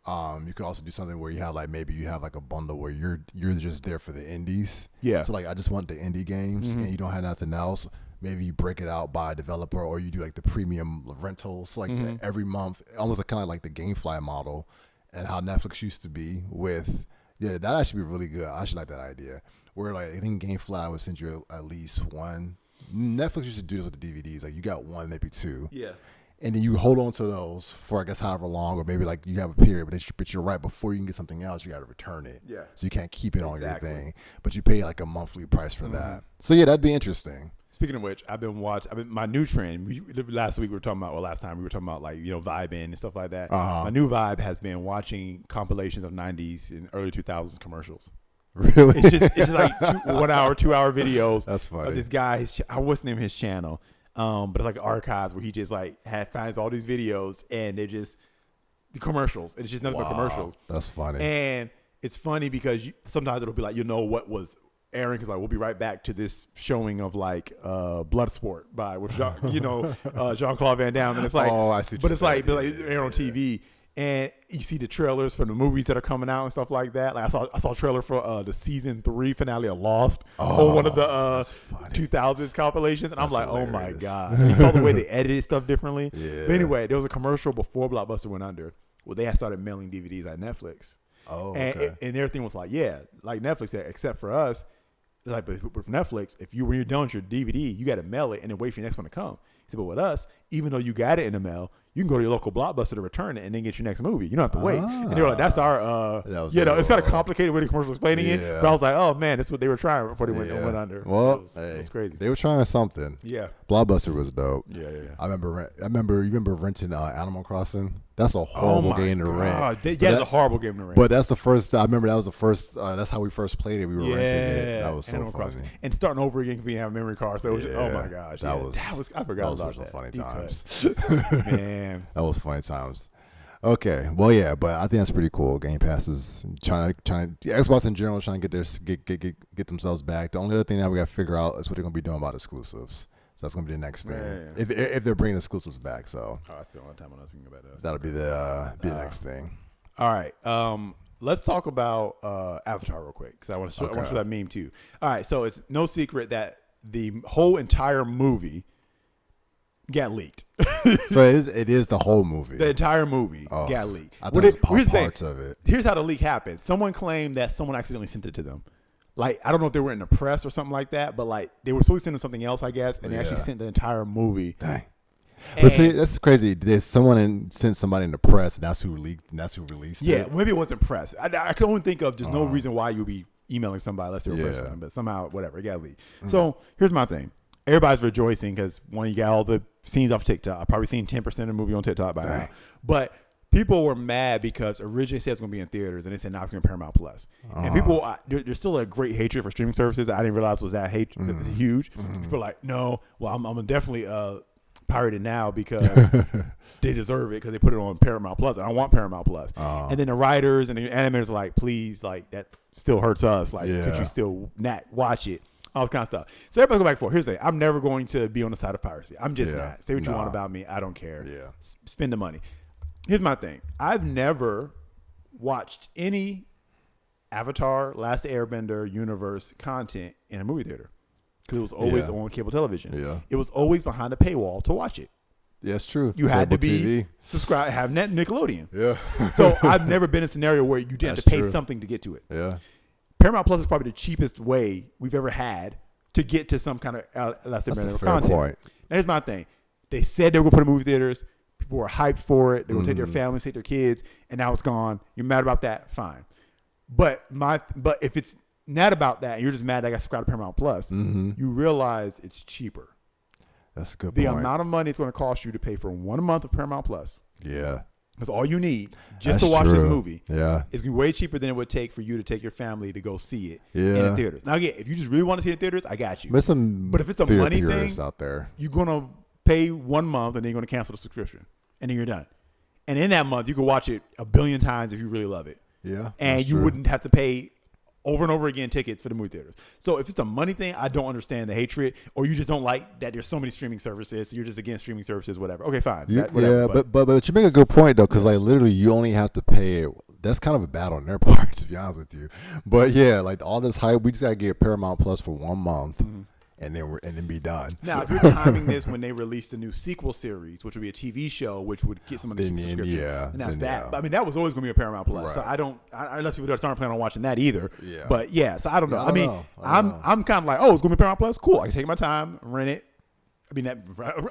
You could also do something where you have like maybe you have like a bundle where you're just there for the indies. Yeah. So like I just want the indie games and you don't have nothing else. Maybe you break it out by developer, or you do like the premium rentals like every month, almost like kind of like the GameFly model, and how Netflix used to be with. Yeah, that actually be really good. I actually like that idea. Where like I think GameFly would send you at least one. Netflix used to do this with the DVDs. Like you got one, maybe two. Yeah. And then you hold on to those for, I guess, however long, or maybe like you have a period, but you're right, before you can get something else, you got to return it. Yeah. So you can't keep it on your thing, but you pay like a monthly price for that. So yeah, that'd be interesting. Speaking of which, I've been my new trend. Last week we were talking about, well, last time we were talking about like, vibing and stuff like that. My new vibe has been watching compilations of 90s and early 2000s commercials. Really? It's just like 1 hour, 2 hour videos. That's funny. Of this guy, what's the name of his channel? But it's like archives where he just like finds all these videos, and they're just the commercials, and it's just nothing but commercials. That's funny. And it's funny because sometimes it'll be like, what was airing, because like we'll be right back to this showing of like Bloodsport with Jean-Claude Van Damme, and it's like, I see. But it's like they're like airing on TV, And you see the trailers for the movies that are coming out and stuff like that. Like I saw a trailer for the season 3 finale of Lost on one of the 2000s compilations, and I'm like, hilarious. Oh my god! You saw the way they edited stuff differently. Yeah. But anyway, there was a commercial before Blockbuster went under. Well, they had started mailing DVDs at Netflix. Oh, okay. And everything was like, yeah, like Netflix said, except for us, like but for Netflix, when you're done with your DVD, you got to mail it and then wait for your next one to come. He said, but with us, even though you got it in the mail, you can go to your local Blockbuster to return it and then get your next movie. You don't have to wait. And they were like, that's our, it's kind of complicated way the commercial explaining it. But I was like, oh man, that's what they were trying before they went under. Well, it was crazy. They were trying something. Yeah. Blockbuster was dope. Yeah. I remember, you remember renting Animal Crossing? That's a horrible game to rent. It's a horrible game to rent. But that's the first, I remember that was the first, that's how we first played it. We were renting it. That was so Animal funny. Crossing. And starting over again because we didn't have a memory card. So it was just, oh my gosh. I forgot about that. Funny times. Man. That was funny times. Okay, well, yeah, but I think that's pretty cool. Game Pass is trying Xbox in general is trying to get themselves back. The only other thing that we got to figure out is what they're going to be doing about exclusives. So that's going to be the next thing if they're bringing exclusives back. So I spent a lot of time on us thinking about that. That'll be the next thing. All right, let's talk about Avatar real quick because I want to show that meme too. All right, so it's no secret that the whole entire movie got leaked. So it is the whole movie. The entire movie got leaked. I thought it was parts of it. Here's how the leak happened. Someone claimed that someone accidentally sent it to them. Like, I don't know if they were in the press or something like that, but like they were supposed to send them something else, I guess, and they actually sent the entire movie. Dang. But see, that's crazy. There's someone sent somebody in the press, and that's who leaked, and that's who released it. Yeah, maybe it wasn't press. I can only think of just no reason why you'd be emailing somebody unless they were press them, but somehow, whatever, it got leaked. So here's my thing. Everybody's rejoicing because when you got all the scenes off TikTok, I've probably seen 10% of the movie on TikTok by now. But people were mad because originally it said it was going to be in theaters, and they said now it's going to be Paramount Plus. And people, there's still a great hatred for streaming services. I didn't realize was that hatred huge. People are like, no, well, I'm definitely pirate it now because they deserve it because they put it on Paramount Plus. I don't want Paramount Plus. And then the writers and the animators are like, please, like that still hurts us. Like, could you still not watch it? All this kind of stuff. So everybody go back and forth. Here's the thing. I'm never going to be on the side of piracy. I'm just not. Say what you want about me. I don't care. Yeah. Spend the money. Here's my thing. I've never watched any Avatar, Last Airbender universe content in a movie theater because it was always on cable television. Yeah. It was always behind a paywall to watch it. Yeah, it's true. You had to be subscribed, have Nickelodeon. Yeah. So I've never been in a scenario where you didn't have to pay something to get to it. Yeah. Paramount Plus is probably the cheapest way we've ever had to get to some kind of Last Airbender content. Point. Now, here's my thing. They said they were going to put it in movie theaters. People were hyped for it. They were going to take their families, take their kids, and now it's gone. You're mad about that? Fine. But if it's not about that, and you're just mad that I got subscribed to Paramount Plus, you realize it's cheaper. That's a good point. The amount of money it's going to cost you to pay for 1 month of Paramount Plus. Yeah. That's all you need just to watch this movie. Yeah. It's going to be way cheaper than it would take for you to take your family to go see it in the theaters. Now, again, if you just really want to see it in theaters, I got you. But if it's a money thing, out there, you're going to pay 1 month and then you're going to cancel the subscription. And then you're done. And in that month, you can watch it a billion times if you really love it. Yeah. And you wouldn't have to pay over and over again tickets for the movie theaters. So if it's a money thing, I don't understand the hatred, or you just don't like that there's so many streaming services. So you're just against streaming services, whatever. Okay, fine. But you make a good point though, because like literally you only have to pay it. That's kind of a battle on their part, to be honest with you. But yeah, like all this hype, we just gotta get Paramount Plus for 1 month. And then be done. Now, if you're timing this when they released a new sequel series, which would be a TV show, which would get someone to keep subscription, and that's that. But I mean, that was always going to be a Paramount Plus. Right. So unless people aren't planning on watching that either. Yeah. But yeah, so I don't know. I'm kind of like, oh, it's going to be Paramount Plus. Cool. I can take my time, rent it. I mean,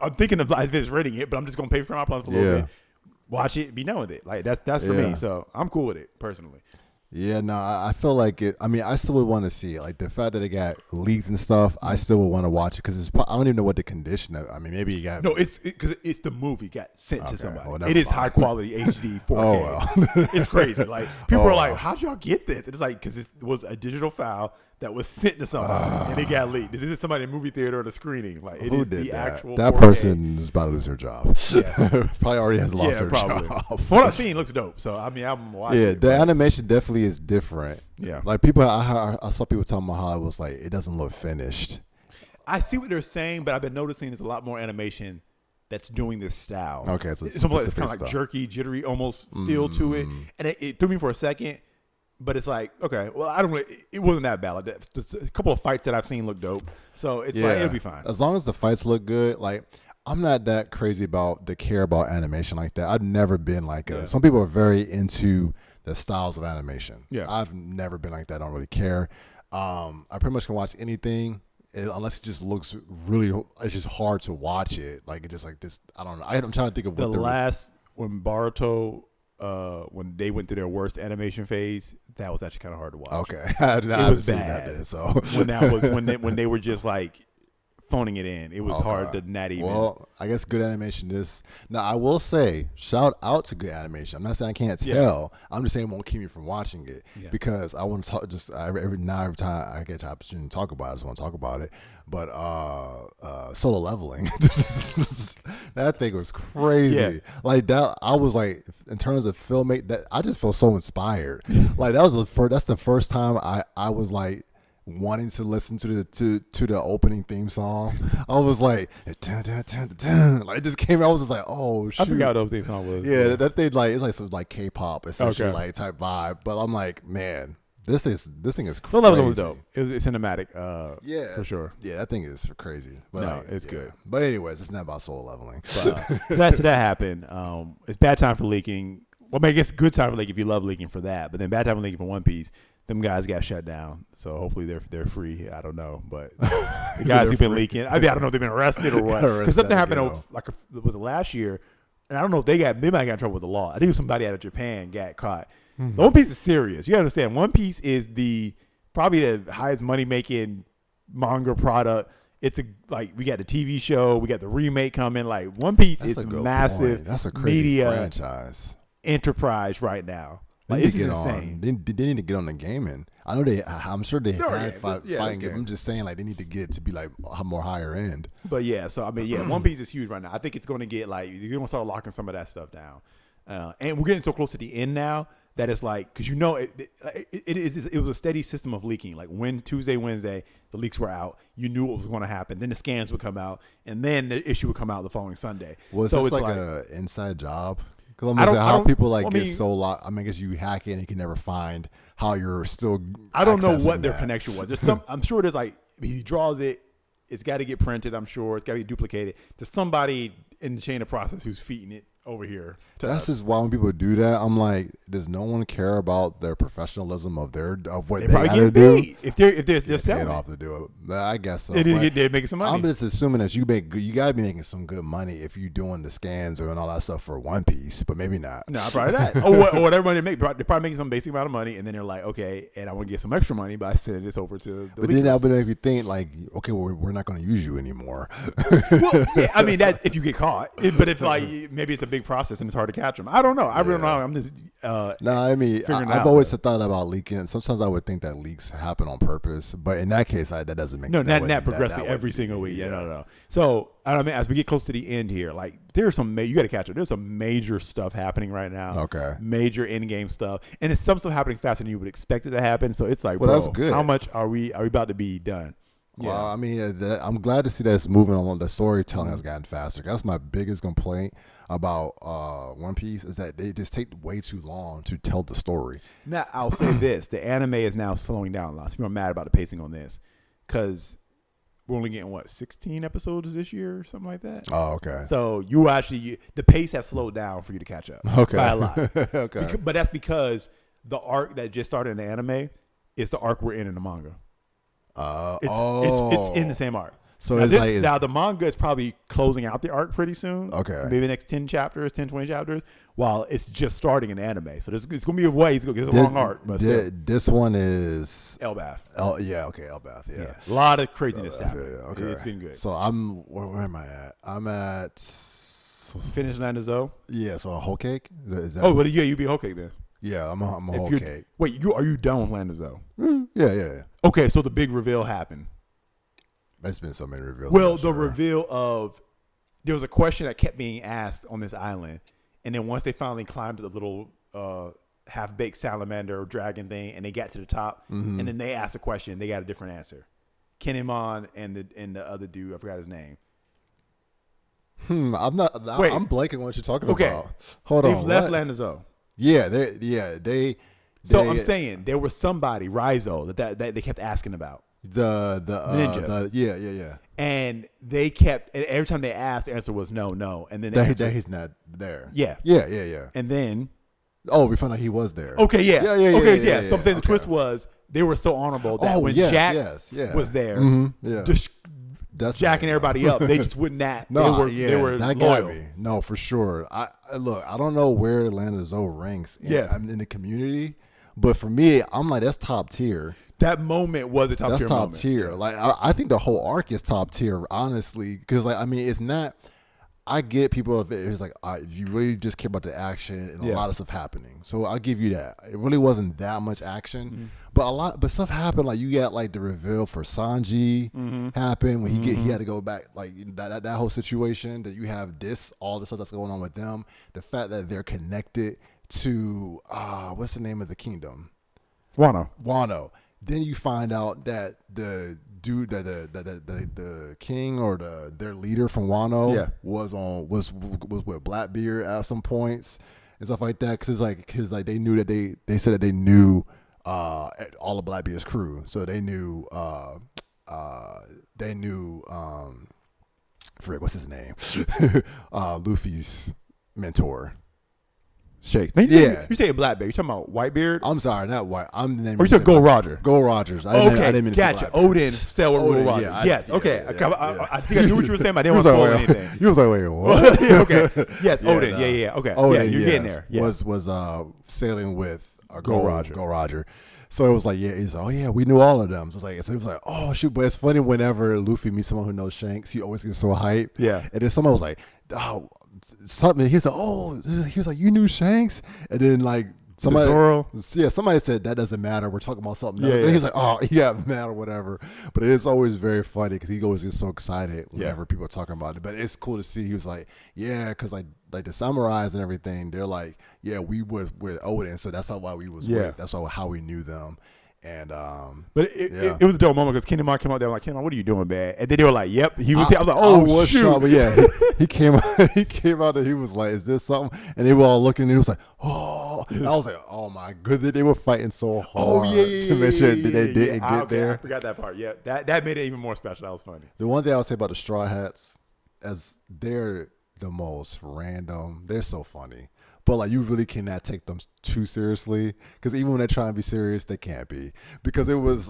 I'm thinking of as if it's renting it, but I'm just going to pay for Paramount Plus for a little bit, watch it, be done with it. Like that's for me. So I'm cool with it personally. Yeah, no, I feel like it. I mean, I still would want to see it. Like the fact that it got leaked and stuff, I still would want to watch it because I don't even know what the condition of. I mean, maybe it got it's because it's the movie got sent to somebody. Well, it is high quality HD 4K. Oh, well. It's crazy. Like people are like, "How'd y'all get this?" And it's like because it was a digital file that was sent to somebody and it got leaked. This isn't somebody in a movie theater or the screening. Like it is the actual. That 4K. person is about to lose their job. Yeah. Probably already has lost their job. What I've seen looks dope. So I mean, I'm watching. Yeah, the animation definitely is different. Yeah, like people, I saw people talking about how it was like it doesn't look finished. I see what they're saying, but I've been noticing there's a lot more animation that's doing this style. Okay, so it's kind of like jerky, jittery, almost feel to it, and it threw me for a second. But it's like, okay, well, I don't really. It wasn't that bad. Like a couple of fights that I've seen look dope, so it's like it'll be fine as long as the fights look good. Like I'm not that crazy about the care about animation like that. I've never been like some people are very into the styles of animation. Yeah, I've never been like that. I don't really care. I pretty much can watch anything unless it just looks really. It's just hard to watch it. Like it just like this. I don't know. I'm trying to think of the last when Boruto. When they went through their worst animation phase, that was actually kind of hard to watch. Okay, it was bad. That, so when they were just like phoning it in, it was hard to not even. Well, I guess good animation is. Now I will say, shout out to good animation. I'm not saying I can't tell. I'm just saying it won't keep me from watching it because I want to talk. Just every time I get the opportunity to talk about it, I just want to talk about it. But Solo Leveling, that thing was crazy. Yeah. Like that, I was like, in terms of filmmaking, that I just feel so inspired. Like that's the first time I was like wanting to listen to the opening theme song. I was like, like it just came out. I was just like, oh shoot. I forgot what the opening song was. Yeah, that thing like it's like some like K-pop essentially like type vibe. But I'm like, man. This thing is crazy. So level was dope. It's cinematic, for sure. Yeah, that thing is crazy. But no, it's good. But anyways, it's not about Solo Leveling. But, so that happened. It's bad time for leaking. Well, I mean, I guess good time for leaking if you love leaking for that. But then bad time for leaking for One Piece. Them guys got shut down. So hopefully they're free. I don't know, but the guys who've been leaking. I mean, I don't know if they've been arrested or what. Because something happened was it last year, and I don't know if they might have got in trouble with the law. I think it was somebody out of Japan got caught. One Piece is serious. You gotta understand. One Piece is probably the highest money making manga product. It's like we got the TV show, we got the remake coming. Like One Piece is massive. That's a crazy media franchise enterprise right now. Like it's insane. They need to get on the gaming. I know I'm sure they had fighting game. I'm just saying like they need to get to be like more higher end. But yeah, so I mean One Piece is huge right now. I think it's going to get like you're going to start locking some of that stuff down. And we're getting so close to the end now. That is like, because it was a steady system of leaking. Like Tuesday, Wednesday, the leaks were out. You knew what was going to happen. Then the scans would come out, and then the issue would come out the following Sunday. Was this like an inside job? Because how people get so locked. I mean, I guess you hack it and you can never find how you're still. I don't know what their connection was. There's some. I'm sure there's like he draws it. It's got to get printed. I'm sure it's got to be duplicated to somebody in the chain of process who's feeding it over here. That's just why when people do that, I'm like, does no one care about their professionalism of what they gotta do? If they're selling off to do it, I guess so. They're making some money. I'm just assuming that you gotta be making some good money if you're doing the scans and all that stuff for One Piece, but maybe not. No, probably not. or whatever money they make, they're probably making some basic amount of money, and then they're like, okay, and I want to get some extra money by sending this over to the. But then that would make you think like, okay, well, we're not going to use you anymore. Well, yeah, I mean that if you get caught, but if like maybe it's a big process and it's hard to catch them. I don't know. I really don't know. I'm just I mean, I've always thought about leaking. Sometimes I would think that leaks happen on purpose, but in that case, that doesn't make no. Not progressively every single week. Yeah, no. So I mean, as we get close to the end here, like there's some you got to catch it. There's some major stuff happening right now. Okay, major in game stuff, and it's some stuff happening faster than you would expect it to happen. So it's like, well, that's good. How much are we about to be done? Yeah. Well, I mean, I'm glad to see that it's moving on. The storytelling has gotten faster. That's my biggest complaint about One Piece is that they just take way too long to tell the story. Now, I'll say this. The anime is now slowing down a lot. People are mad about the pacing on this because we're only getting, 16 episodes this year or something like that? Oh, okay. So the pace has slowed down for you to catch up by a lot. Okay. But that's because the arc that just started in the anime is the arc we're in the manga. It's in the same arc. So now the manga is probably closing out the arc pretty soon. Okay. Maybe the next 10 chapters, 10, 20 chapters, while it's just starting in anime. So it's going to be a ways. It's a long arc. But this one is Elbath. Elbath. Yeah. A lot of craziness happening. Yeah, okay. It's been good. So where am I at? I'm at Finish Land of Zoe. Yeah. So a whole cake. Is that well, yeah, you be a whole cake then. Yeah, I'm a whole cake. Wait, are you done with Land of Zoe? Yeah. Okay, so the big reveal happened. There's been so many reveals. Well, the reveal of there was a question that kept being asked on this island, and then once they finally climbed the little half-baked salamander or dragon thing, and they got to the top, and then they asked a question, they got a different answer. Kinemon and the other dude, I forgot his name. I'm not. Wait. I'm blanking on what you're talking Okay. about. Hold They've on. left what? Landezo. Yeah, they. So I'm saying there was somebody, Rizzo, that they kept asking about. The Ninja. Yeah. And they kept, and every time they asked, the answer was no. And then That he's not there. Yeah. And then we found out he was there. okay, yeah. Okay, yeah. So I'm saying the twist was they were so honorable that when Jack was there, just jacking everybody up, they just wouldn't that. No, they were that loyal. got me. No, for sure. I look. I don't know where Atlanta Zoe ranks. In the community, but for me, I'm like that's top tier. That moment was a top tier. That's top tier. Like I think the whole arc is top tier, honestly, because like I mean, it's not. I get people. It's like you really just care about the action and a lot of stuff happening. So I'll give you that. It really wasn't that much action, but stuff happened. Like you got like the reveal for Sanji happened when he had to go back. Like that whole situation that you have all the stuff that's going on with them. The fact that they're connected to what's the name of the kingdom? Wano. Then you find out that the dude, that the king or their leader from Wano was with Blackbeard at some points and stuff like that. Because they knew that they said that they knew all of Blackbeard's crew, so they knew Frick, what's his name? Luffy's mentor. Shakes. You say Blackbeard. You talking about Whitebeard? I'm sorry, not White. I'm the name. Or you said Gold Roger? Gold Rogers. I didn't mean to say gotcha. Odin sailed with Gold Roger. Yes. Okay. I think I knew what you were saying, but I didn't want to spoil anything. You was like, wait, what? Okay. Yes, Odin. Yeah. Okay. Odin, you're getting there. Yeah. Was sailing with Gold Roger. Gold Roger. So it was like, he's like, oh yeah, we knew all of them. So it was like, oh shoot. But it's funny whenever Luffy meets someone who knows Shanks, he always gets so hyped. Yeah. And then someone was like, oh, something. He was like, you knew Shanks, and then like somebody said that doesn't matter. We're talking about something else. And he's like, oh yeah, matter whatever. But it is always very funny because he always gets so excited whenever people are talking about it. But it's cool to see. He was like, because like the samurais and everything, they're like, we were with Odin, so that's why we was with. That's how we knew them. And but it was a dope moment because Kinemon came out there like, Kinemon, what are you doing, man? And then they were like, yep, he was. I was like, oh shoot. Shocked, but he came out and he was like, is this something? And they were all looking and he was like, oh. And I was like, oh my goodness, they were fighting so hard to make sure that they didn't get there. I forgot that part. Yeah, that made it even more special. That was funny. The one thing I would say about the Straw Hats, as they're the most random, they're so funny. But like you really cannot take them too seriously because even when they try and be serious, they can't be because it was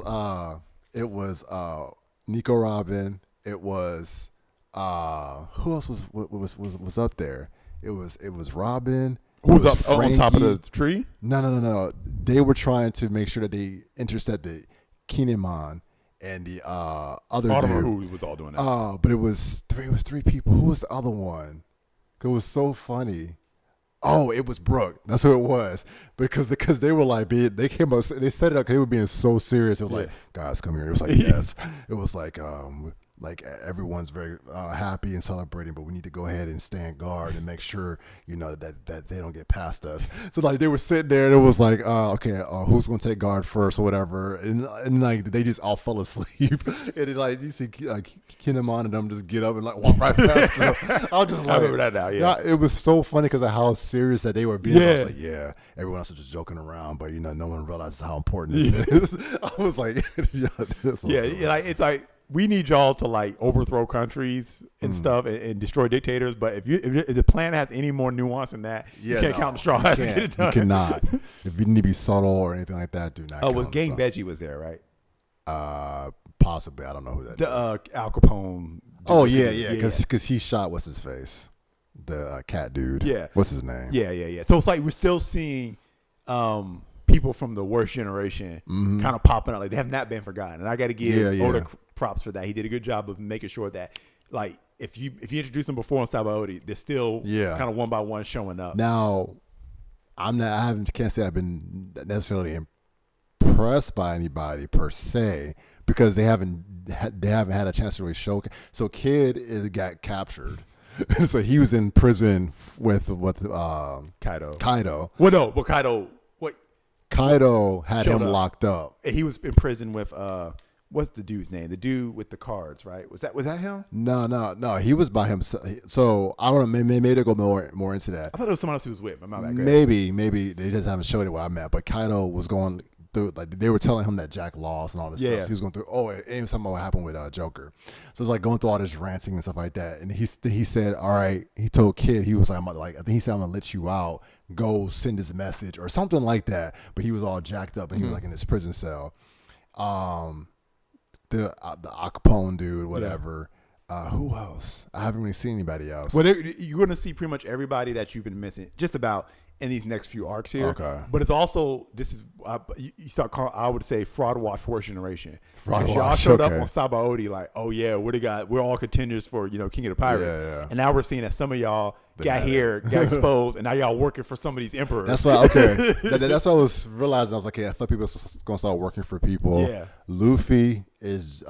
Nico Robin. It was who else was up there? It was Robin. Who was up on top of the tree? No. They were trying to make sure that they intercepted Kinemon and the other I don't dude. know who was all doing that. But it was three people. Who was the other one? It was so funny. Oh, it was Brooke. That's who it was. Because they were like they came up, they set it up because they were being so serious. It was like, guys, come here. It was like, yes. It was like everyone's very happy and celebrating, but we need to go ahead and stand guard and make sure that they don't get past us. So like they were sitting there and it was like, okay, who's gonna take guard first or whatever, and like they just all fell asleep. And then like you see Kinemon and them just get up and like walk right past them. I was just like, I remember that now. Yeah, it was so funny because of how serious that they were being. I was like, everyone else was just joking around, but no one realizes how important this is. I was like, it's like. We need y'all to like overthrow countries and stuff and destroy dictators. But if the plan has any more nuance than that, you can't count the straw hats to get it done. You cannot. If you need to be subtle or anything like that, do not. Oh, was Gang Veggie was there, right? Possibly. I don't know who that is. Al Capone. Oh, yeah. Because he shot what's his face? The cat dude. Yeah. What's his name? Yeah. So it's like we're still seeing people from the worst generation kind of popping up. Like they have not been forgotten. And I got to give Oda props for that. He did a good job of making sure that, like, if you introduce them before on Sabaody, they're still kind of one by one showing up. Now, can't say I've been necessarily impressed by anybody per se because they haven't had a chance to really show. So Kid got captured. So he was in prison with Kaido. Well, no, but Kaido. Kaido had him locked up. He was in prison with what's the dude's name? The dude with the cards, right? Was that him? No. He was by himself. So I don't know. Maybe they'll go more into that. I thought it was someone else who was with. I'm not that great. Maybe they just haven't showed it where I'm at. But Kaido was going through, like, they were telling him that Jack lost and all this stuff. So he was going through. Oh, and he was talking about what happened with Joker. So it's like going through all this ranting and stuff like that. And he said, all right. He told Kid, he was like, I think he said, I'm gonna let you out. Go send this message or something like that. But he was all jacked up and he was like in his prison cell. The Al Capone dude, whatever. Who else? I haven't really seen anybody else. Well, you're going to see pretty much everybody that you've been missing, just about in these next few arcs here. Okay. But it's also you start calling, I would say, Fraud Watch Fourth Generation. Fraud Watch. Y'all showed up on Sabaody like, oh yeah, we're all contenders for King of the Pirates. Yeah. And now we're seeing that some of y'all got exposed, and now y'all working for some of these emperors. That's why. Okay. That's what I was realizing. I was like, I thought people were gonna start working for people. Yeah. Luffy is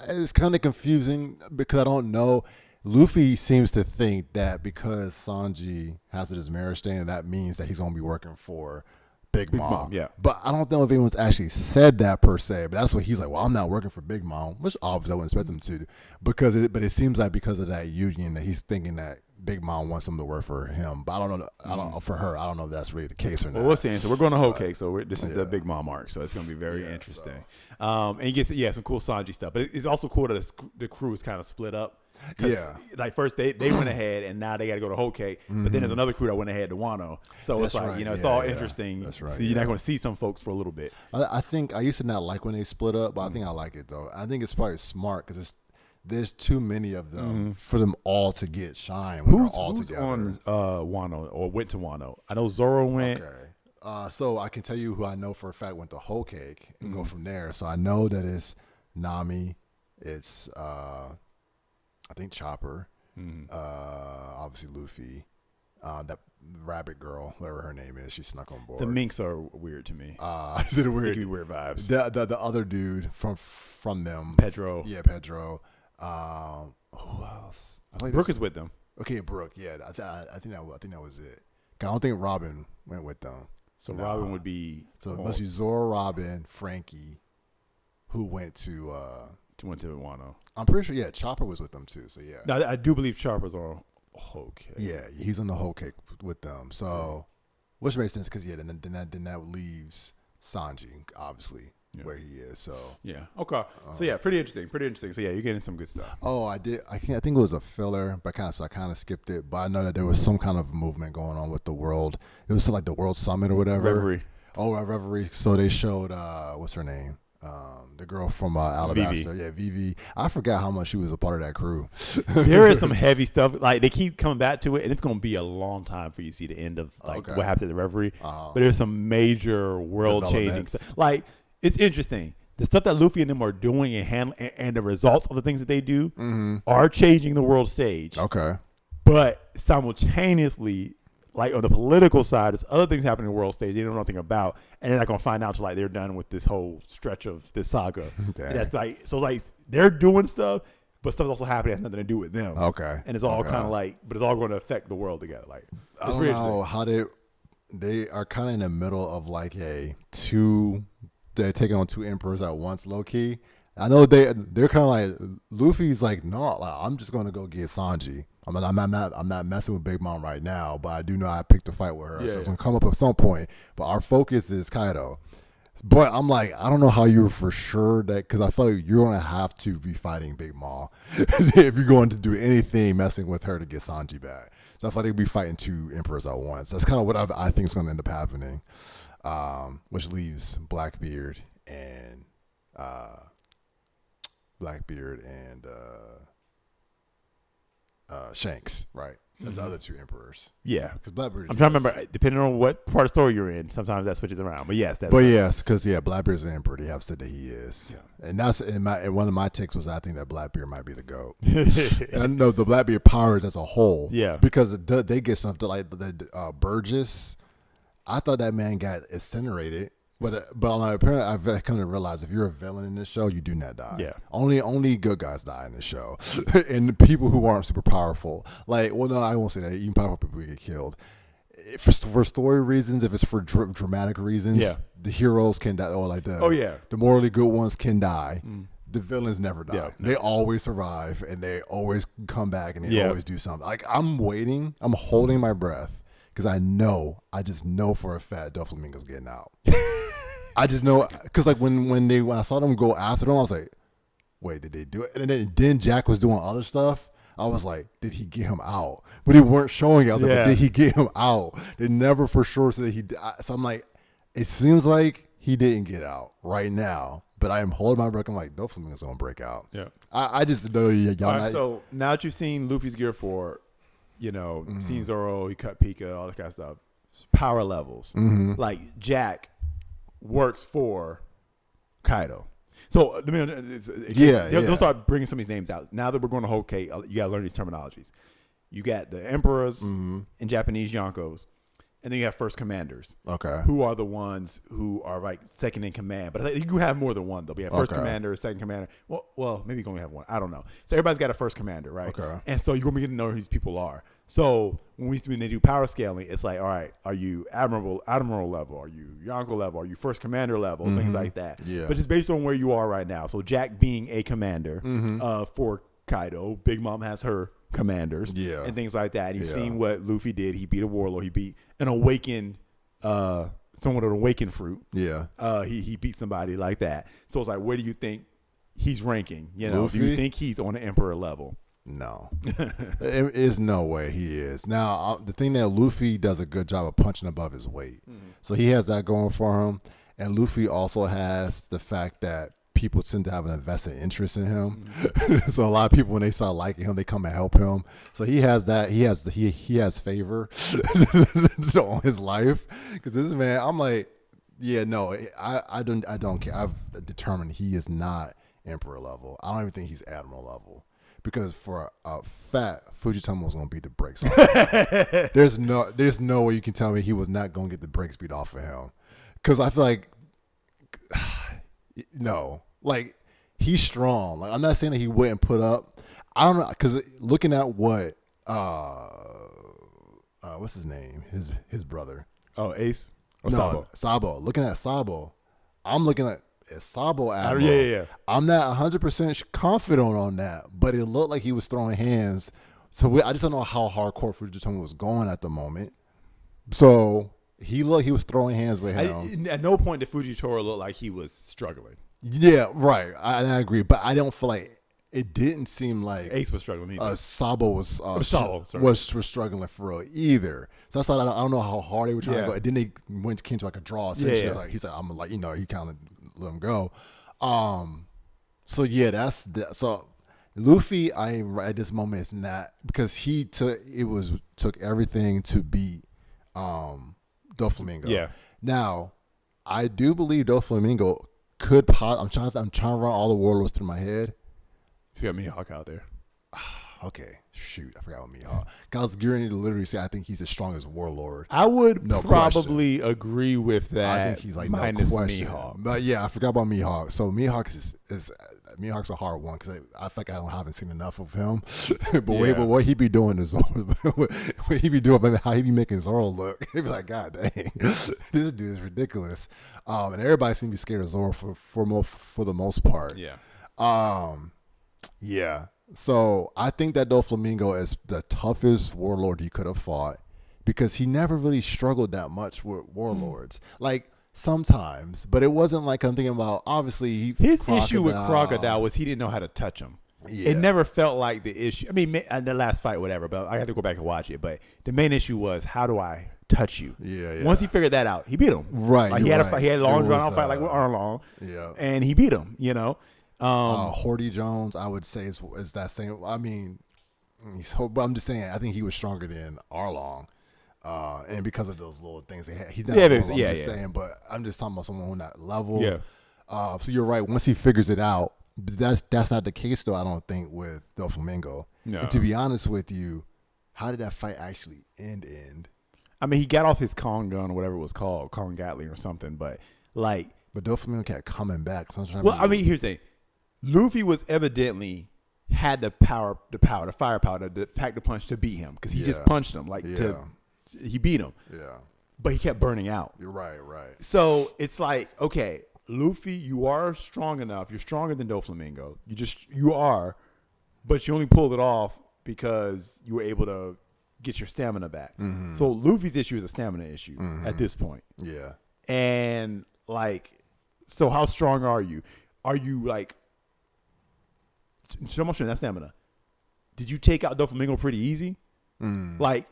it's kind of confusing because I don't know. Luffy seems to think that because Sanji has his marriage stand, that means that he's going to be working for Big Mom. Yeah. But I don't know if anyone's actually said that per se. But that's what he's like. Well, I'm not working for Big Mom, which obviously I wouldn't expect him to, but it seems like because of that union that he's thinking that Big Mom wants him to work for him. But I don't know. I don't know for her. I don't know if that's really the case or not. Well, we'll see. So we're going to Whole Cake. So this is the Big Mom arc. So it's going to be very interesting. So. And you get some cool Sanji stuff. But it's also cool that the crew is kind of split up. Yeah, like first they went ahead and now they got to go to Whole Cake, but then there's another crew that went ahead to Wano. So that's it's like it's all interesting. That's right. So you're not going to see some folks for a little bit. I think I used to not like when they split up, but I think I like it though. I think it's probably smart because there's too many of them for them all to get shine. When they're all together. On Wano or went to Wano? I know Zoro went. Okay. So I can tell you who I know for a fact went to Whole Cake and go from there. So I know that it's Nami. It's I think Chopper, obviously Luffy, that rabbit girl, whatever her name is, she snuck on board. The minks are weird to me. Is it weird? They give me weird vibes. The other dude from them, Pedro. Yeah, Pedro. Who else? Brooke is with them. Okay, Brooke. Yeah, I think that was it. I don't think Robin went with them. So Robin would be. So it must be Zoro, Robin, Frankie, who went to Wano. I'm pretty sure, Chopper was with them too. So yeah. No, I do believe Chopper's on Whole Cake. Yeah, he's on the Whole Cake with them. So, which makes sense because then that leaves Sanji obviously where he is. So yeah, okay. So pretty interesting. So yeah, you're getting some good stuff. Oh, I did. I think it was a filler, but I kind of skipped it. But I know that there was some kind of movement going on with the world. It was like the World Summit or whatever. Reverie. Oh, Reverie. So they showed what's her name? The girl from Alabasta. Vivi. Yeah, Vivi. I forgot how much she was a part of that crew. There is some heavy stuff. Like they keep coming back to it, and it's going to be a long time for you to see the end of what happened at the Reverie. But there's some major world-changing stuff. Like it's interesting. The stuff that Luffy and them are doing and the results of the things that they do are changing the world stage. Okay. But simultaneously, like on the political side, there's other things happening in the world stage they don't know nothing about, and they're not gonna find out till like they're done with this whole stretch of this saga. That's like they're doing stuff, but stuff's also happening that has nothing to do with them. Okay, and it's all kind of like, but it's all going to affect the world together. Like I don't know how they are kind of in the middle of like they're taking on two emperors at once, low key. I know they're kind of like Luffy's like, no, like, I'm just gonna go get Sanji. I'm not messing with Big Mom right now, but I do know I picked a fight with her, so it's gonna come up at some point. But our focus is Kaido. But I'm like, I don't know how you're for sure that because I feel like you're gonna have to be fighting Big Mom if you're going to do anything messing with her to get Sanji back. So I feel like they'd be fighting two emperors at once. That's kind of what I think is gonna end up happening, which leaves Blackbeard and Shanks, right? That's the other two emperors. Yeah, because Blackbeard. I'm trying to remember. Depending on what part of the story you're in, sometimes that switches around. But yes, that's. But yes, because Blackbeard's the emperor. They have said that he is, and that's and one of my takes was I think that Blackbeard might be the GOAT. And I know the Blackbeard pirates as a whole, because they get something like the Burgess. I thought that man got incinerated. But apparently, I've come to realize if you're a villain in this show, you do not die. Yeah. Only good guys die in this show, and people who aren't super powerful, like, well, no, I won't say that. Even powerful people get killed. for story reasons, if it's for dramatic reasons, the heroes can die, or like the morally good ones can die. The villains never die. They always survive, and they always come back, and they always do something. Like, I'm waiting. I'm holding my breath because I just know for a fact Doflamingo's getting out. I just know because like when I saw them go after them, I was like, wait, did they do it? And then Jack was doing other stuff. I was like, did he get him out? But they weren't showing it. I was like, but did he get him out? They never for sure said that he did. So I'm like, it seems like he didn't get out right now. But I am holding my breath. I'm like, Doflamingo's going to break out. Yeah. I just know y'all. All right, so now that you've seen Luffy's Gear 4, seen Zoro, he cut Pika, all that kind of stuff. Power levels. Like, Jack works for Kaido. So, they'll start bringing some of these names out. Now that we're going to Whole Cake, you got to learn these terminologies. You got the Emperors in Japanese, Yonkos, and then you have First Commanders. Okay. Who are the ones who are like second in command. But you can have more than one, though. We have First Commander, Second Commander. Well, maybe you can only have one. I don't know. So everybody's got a First Commander, right? Okay. And so you're going to get to know who these people are. So when they do power scaling, it's like, all right, are you Admiral level? Are you Yonko level? Are you First Commander level? Things like that. Yeah. But it's based on where you are right now. So Jack being a commander for Kaido, Big Mom has her commanders and things like that. And you've seen what Luffy did. He beat a warlord. He beat an awakened, someone with an awakened fruit. Yeah. He beat somebody like that. So it's like, where do you think he's ranking? Luffy? Do you think he's on the Emperor level? No. There is no way he is. Now, the thing that Luffy does a good job of punching above his weight. So he has that going for him. And Luffy also has the fact that people tend to have an invested interest in him. So a lot of people, when they start liking him, they come and help him. So he has that. He has favor on his life. Because this man, I'm like, I don't care. I've determined he is not Emperor level. I don't even think he's Admiral level. Because for a fact, Fujitomo's gonna beat the brakes off him. There's no way you can tell me he was not gonna get the brakes beat off of him. Because I feel like no, like he's strong. Like, I'm not saying that he wouldn't put up. I don't know, because looking at what what's his name? His brother. Oh, Ace or Sabo. Sabo. Looking at Sabo, I'm looking at Sabo Admiral. Yeah. I'm not 100% confident on that, but it looked like he was throwing hands. So I just don't know how hardcore Fujitomo was going at the moment. So he was throwing hands with him. At no point did Fujitora look like he was struggling. Yeah, right. I agree, but I don't feel like it didn't seem like Ace was struggling either. Sabo was struggling for real either. So that's why I don't know how hard they were trying to go. And then they came to like a draw essentially. Like he's like, I'm like, he kind of let him go. So yeah, so Luffy, at this moment is not, because he took everything to beat Doflamingo. Yeah. Now, I do believe Doflamingo could I'm trying to run all the warlords through my head. So you got Mihawk out there. Okay, shoot, I forgot about Mihawk. I was gearing to literally say I think he's the strongest warlord. I would probably agree with that. I think he's like minus no question. Mihawk. But yeah, I forgot about Mihawk. So Mihawk Mihawk's a hard one because I think I haven't seen enough of him. But what he be doing is what he be doing, how he be making Zoro look. He be like, God dang, this dude is ridiculous. And everybody seems to be scared of Zoro for the most part. Yeah. Yeah. So I think that Doflamingo is the toughest warlord he could have fought because he never really struggled that much with warlords. Like sometimes, but it wasn't like I'm thinking about. Obviously, his issue with Crocodile was he didn't know how to touch him. Yeah. It never felt like the issue. I mean, the last fight, whatever. But I had to go back and watch it. But the main issue was, how do I touch you? Yeah. Once he figured that out, he beat him. Right. Like he had a long drawn out fight like with Arlong. Yeah. And he beat him. Horty Jones, I would say is that same. I mean, but I'm just saying. I think he was stronger than Arlong, and because of those little things they had, he's not. Saying, but I'm just talking about someone on that level. Yeah. So you're right. Once he figures it out, that's not the case though. I don't think with Doflamingo. No. And to be honest with you, how did that fight actually end? I mean, he got off his Kong gun or whatever it was called, Kong Gatling or something. But Doflamingo kept coming back. So I mean, here's the thing. Luffy was evidently had the firepower to pack the punch to beat him because he just punched him to he beat him. Yeah. But he kept burning out. You're right. So it's like, okay, Luffy, you are strong enough. You're stronger than Doflamingo. You are, but you only pulled it off because you were able to get your stamina back. Mm-hmm. So Luffy's issue is a stamina issue at this point. Yeah. And like, so how strong are you? Are you like, so much in that stamina? Did you take out Doflamingo pretty easy? Like,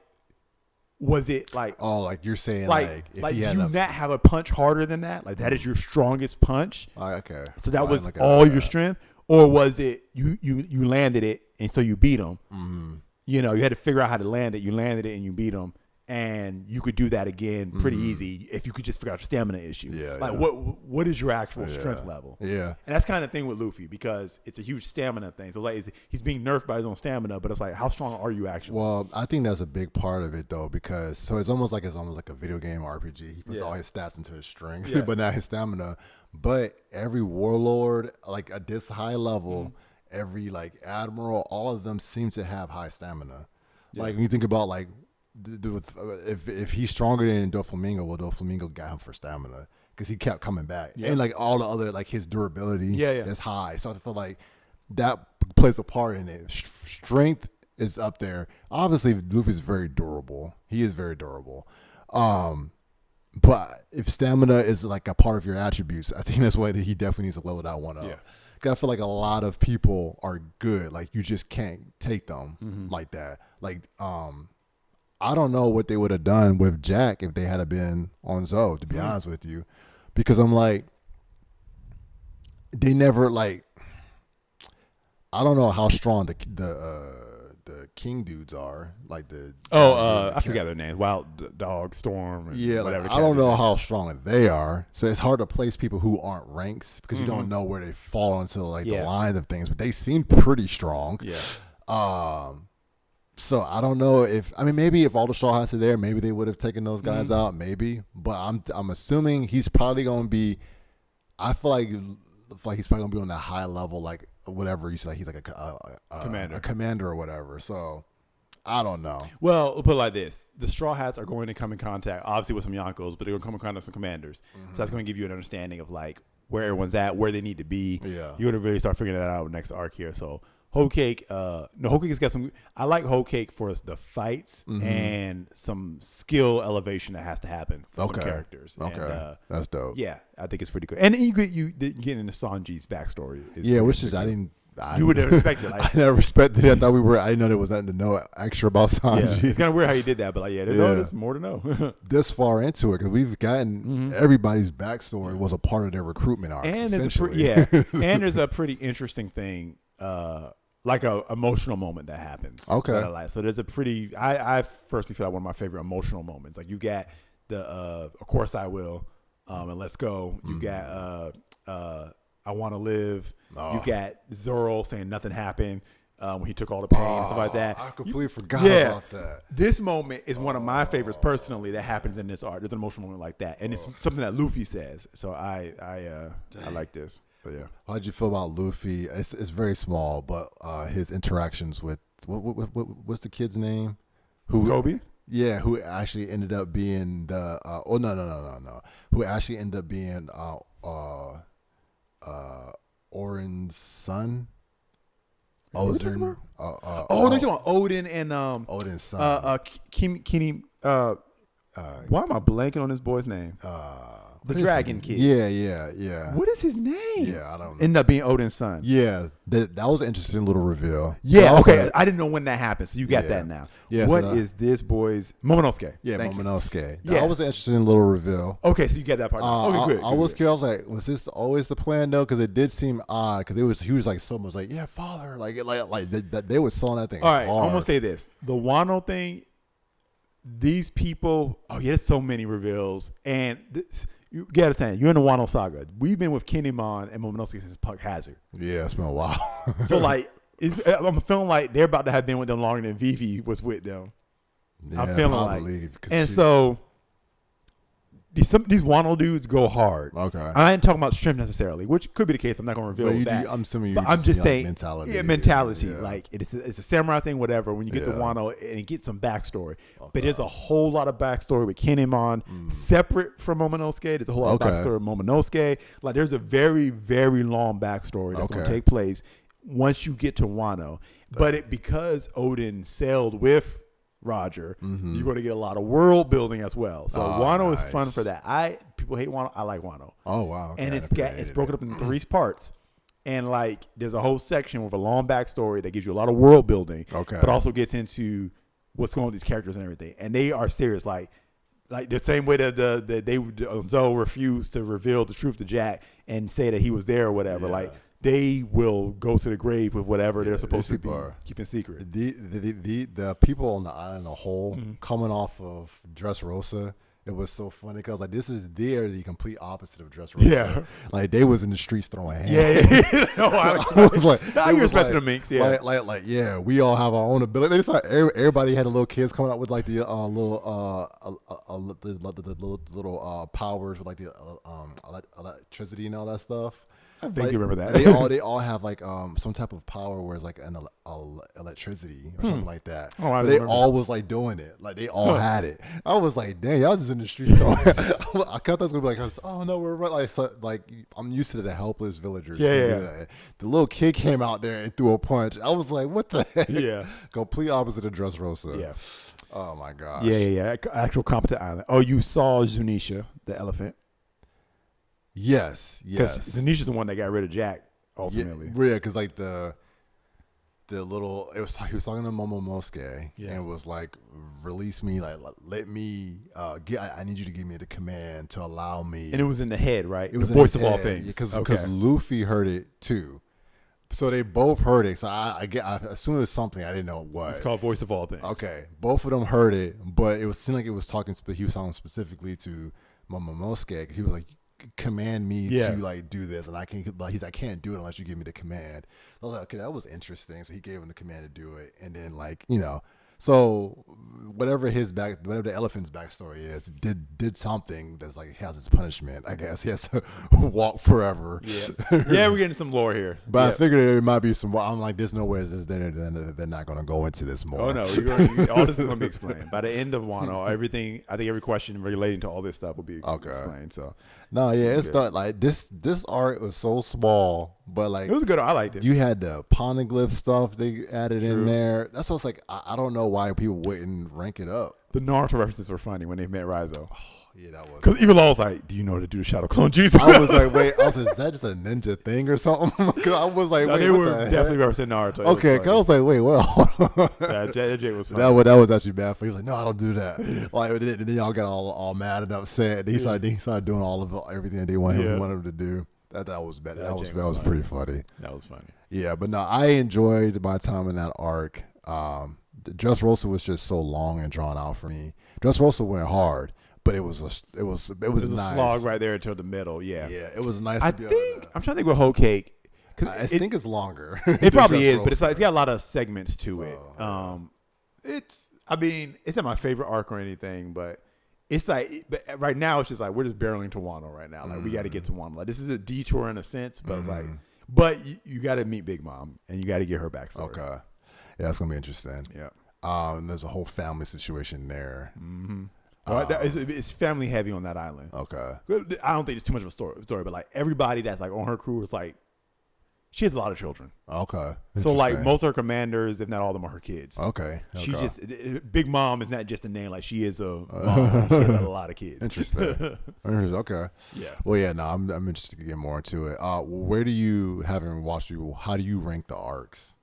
was it like? Oh, like you're saying, like if do he you had not have a punch harder than that? Like that is your strongest punch. Okay. So that was all your strength, or was it you landed it and so you beat him? Mm-hmm. You know, you had to figure out how to land it. You landed it and you beat him, and you could do that again pretty easy if you could just figure out your stamina issue. Yeah. Like what is your actual strength level? Yeah. And that's kind of the thing with Luffy because it's a huge stamina thing. So like he's being nerfed by his own stamina, but it's like how strong are you actually? Well, I think that's a big part of it though, because so it's almost like a video game RPG. He puts all his stats into his strength, but not his stamina. But every warlord, like at this high level, every like admiral, all of them seem to have high stamina. Yeah. Like when you think about like if he's stronger than Doflamingo, well, Doflamingo got him for stamina because he kept coming back, and like all the other like his durability is high. So I feel like that plays a part in it. Strength is up there. Obviously, Luffy's very durable. He is very durable. But if stamina is like a part of your attributes, I think that's why he definitely needs to level that one up. Yeah. I feel like a lot of people are good. Like you just can't take them like that. Like I don't know what they would have done with Jack if they had been on Zoe, to be honest with you, because I'm like, they never like. I don't know how strong the king dudes are, like I forgot their names. Wild Dog, Storm, and whatever. Like, I don't know how strong they are, so it's hard to place people who aren't ranks because you don't know where they fall into like the lines of things. But they seem pretty strong. Yeah. So I don't know maybe if all the Straw Hats are there, maybe they would have taken those guys out, maybe. But I'm assuming he's probably gonna be. I feel like he's probably gonna be on that high level, like whatever you say. He's like a commander or whatever. So I don't know. Well, we'll put it like this: the Straw Hats are going to come in contact, obviously, with some Yonkos, but they're going to come in contact with some commanders. So that's going to give you an understanding of like where everyone's at, where they need to be. Yeah, you're going to really start figuring that out next arc here. So. Whole Cake, Whole Cake has got some. I like Whole Cake for the fights and some skill elevation that has to happen for some characters. Okay, and, that's dope. Yeah, I think it's pretty good. And you get into Sanji's backstory. Which is you would have expected. Like, I never respected it. I didn't know there was nothing to know extra about Sanji. Yeah, it's kind of weird how you did that, but like, there's more to know. This far into it, because we've gotten everybody's backstory was a part of their recruitment arcs. And there's a pretty interesting thing. Like a emotional moment that happens. Okay. That I like. So there's a pretty. I personally feel like one of my favorite emotional moments. Like you got the Of Course I Will, and Let's Go. You got I Want to Live. Oh. You got Zoro saying nothing happened when he took all the pain and stuff like that. I completely forgot about that. This moment is one of my favorites personally that happens in this art. There's an emotional moment like that, and it's something that Luffy says. So I like this. But yeah, how'd you feel about Luffy? It's very small, but his interactions with what's the kid's name? Kobe? Yeah, who actually ended up being the no. Who actually ended up being Oren's son? Odin. They're talking about Odin and Odin's son. Kenny. Why am I blanking on this boy's name? The Dragon Kid. Yeah. What is his name? Yeah, I don't know. Ended up being Odin's son. Yeah, that was an interesting little reveal. Yeah, okay. I didn't know when that happened, so you got that now. Yeah. What is this boy's Momonosuke? Yeah, Momonosuke. Yeah, that was an interesting little reveal. Okay, so you get that part. Okay, good. I was curious. I was like, was this always the plan though? Because it did seem odd. Because he was like so much like, yeah, father, like they were selling that thing. All right, I'm gonna say this: the Wano thing. These people. Oh yeah, there's so many reveals, and you gotta understand, you're in the Wano saga. We've been with Kinemon and Momonosuke since Puck Hazard. Yeah, it's been a while. So like, I'm feeling like they're about to have been with them longer than Vivi was with them. Yeah, I'm feeling like, and so these Wano dudes go hard. Okay. I ain't talking about strength necessarily, which could be the case. I'm not going to reveal that. I'm assuming but I'm just saying mentality. Yeah, mentality. Yeah. Like it's a samurai thing, whatever. When you get to Wano and get some backstory, but there's a whole lot of backstory with Kinemon separate from Momonosuke. There's a whole lot of backstory with Momonosuke. Like there's a very, very long backstory that's going to take place once you get to Wano. But because Odin sailed with Roger, you're going to get a lot of world building as well. So Wano is fun for that. People hate Wano. I like Wano. Oh wow! Okay. And it's broken up into 3 parts, and like there's a whole section with a long backstory that gives you a lot of world building. Okay. But also gets into what's going on with these characters and everything, and they are serious. Like the same way that Zoe refused to reveal the truth to Jack and say that he was there or whatever. Yeah. Like they will go to the grave with whatever they're supposed to be keeping secret. The people on the island, a whole coming off of Dressrosa, it was so funny because like they're the complete opposite of Dressrosa. Yeah, like they was in the streets throwing hands. Yeah. No, I was like, I respect the minks. Yeah, like yeah, we all have our own ability. It's like everybody had the little kids coming out with like the little powers with like the electricity and all that stuff. I think you remember that. they all have like some type of power where it's like an electricity or something like that. Oh, I but they all was like doing it. Like they all had it. I was like, dang, y'all just in the street. I thought that was gonna be like, oh no, we're like I'm used to the helpless villagers. Yeah. The little kid came out there and threw a punch. I was like, what the heck? Yeah. Complete opposite of Dressrosa. Yeah. Oh my gosh. Yeah. Actual competent island. Oh, you saw Zunisha, the elephant. Yes. Zunisha's the one that got rid of Jack ultimately. Yeah, because like the little he was talking to Momonosuke and was like, release me, like let me I need you to give me the command to allow me. And it was in the head, right? It was the voice of all things. Because Luffy heard it too. So they both heard it. So I assume it's something I didn't know what. It's called Voice of All Things. Okay, both of them heard it, but it seemed like it was talking. He was talking specifically to Momonosuke. He was like, command me to like do this, and I can't do it unless you give me the command. I was like, okay, that was interesting. So he gave him the command to do it, and then like so whatever the elephant's backstory is, did something that's like has its punishment. I guess he has to walk forever. Yeah, we're getting some lore here. But I figured there might be some. I'm like, there's no way they're not going to go into this more. Oh no, all this is going to be explained by the end of Wano. Everything, I think, every question relating to all this stuff will be explained. So no, yeah, it's not like this art was so small, but like it was good. I liked it. You had the poneglyph stuff they added in there. That's what's like. I don't know why people wouldn't rank it up. The Naruto references were funny when they met Raizo. Oh, yeah, that was. Because even I was like, "Do you know how to do the Shadow Clone Jutsu?" I was like, "Wait, is that just a ninja thing or something?" Cause I was like, no, "Wait, they were definitely representing Naruto." Okay, cause I was like, "Wait, well." Yeah, Jay was funny. That was actually bad for. He was like, "No, I don't do that." Like, and then y'all got all mad and upset. He started doing everything they wanted him to do. That was bad. That was pretty funny. That was funny. Yeah, but no, I enjoyed my time in that arc. Dressrosa was just so long and drawn out for me. Dressrosa went hard, but it was nice. A slog right there until the middle. Yeah, it was nice. I'm trying to think with Whole Cake. I think it's longer. It probably is, but it's got a lot of segments to it. It's not my favorite arc or anything, but it's like right now it's just like we're just barreling to Wano right now. Like we got to get to Wano. Like this is a detour in a sense, but it's like, but you got to meet Big Mom and you got to get her backstory. Okay, yeah, that's gonna be interesting. Yeah. There's a whole family situation there. Mm-hmm. It's family heavy on that island. Okay. I don't think it's too much of a story, but like everybody that's like on her crew is like, she has a lot of children. Okay. So like most of her commanders, if not all of them, are her kids. Okay. She just Big Mom is not just a name. Like she is a mom. She has a lot of kids. Interesting. Okay. Yeah. Well, yeah. No, I'm interested to get more into it. Where do you, having watched you, how do you rank the arcs?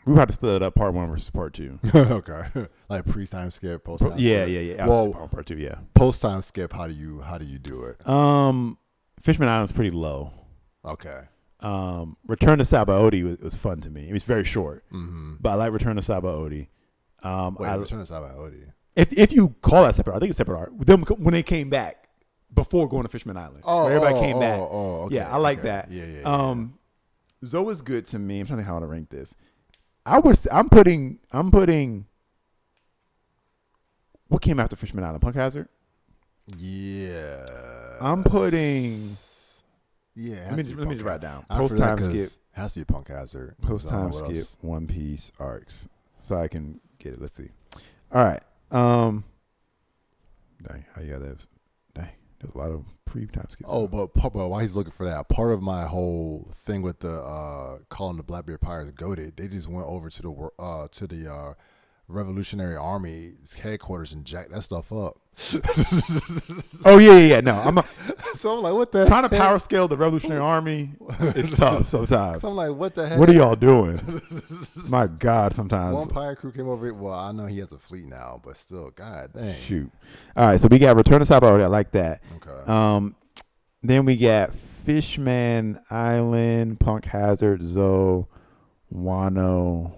We had to split it up, part 1 versus part 2. Okay. Like pre-time skip, post-time skip. Yeah. Well, part 2, yeah. Post-time skip, how do you do it? Fishman Island's pretty low. Okay. Return to Sabaody was fun to me. It was very short, but I like Return to Sabaody. Return to Sabaody. If you call that separate, I think it's separate art. Them when they came back before going to Fishman Island, where everybody came back. Okay, yeah, I like that. Yeah. Zoe good to me. I'm trying to think how to rank this. I'm putting What came after Fishman Island? Punk Hazard? Yeah. I'm putting. Yeah. Let me just write down. After Post that, time 'cause skip. Has to be Punk Hazard. Post time What skip. else? One Piece arcs. So I can get it. Let's see. All right. Dang. How you got that? Dang. There's a lot of pre-time skips. Oh, but while he's looking for that, part of my whole thing with the calling the Blackbeard Pirates goated, they just went over to the Revolutionary Army's headquarters and jacked that stuff up. Oh yeah. No, I'm not, So I'm like, what the trying to heck? power scale the Revolutionary Army. It's tough sometimes. So I'm like, what the heck? What are y'all doing? My God, sometimes. One pirate crew came over. Well, I know he has a fleet now, but still, God dang. Shoot. All right, so we got Return to Cyber. I like that. Okay. Then we got Fishman Island, Punk Hazard, Zoe, Wano,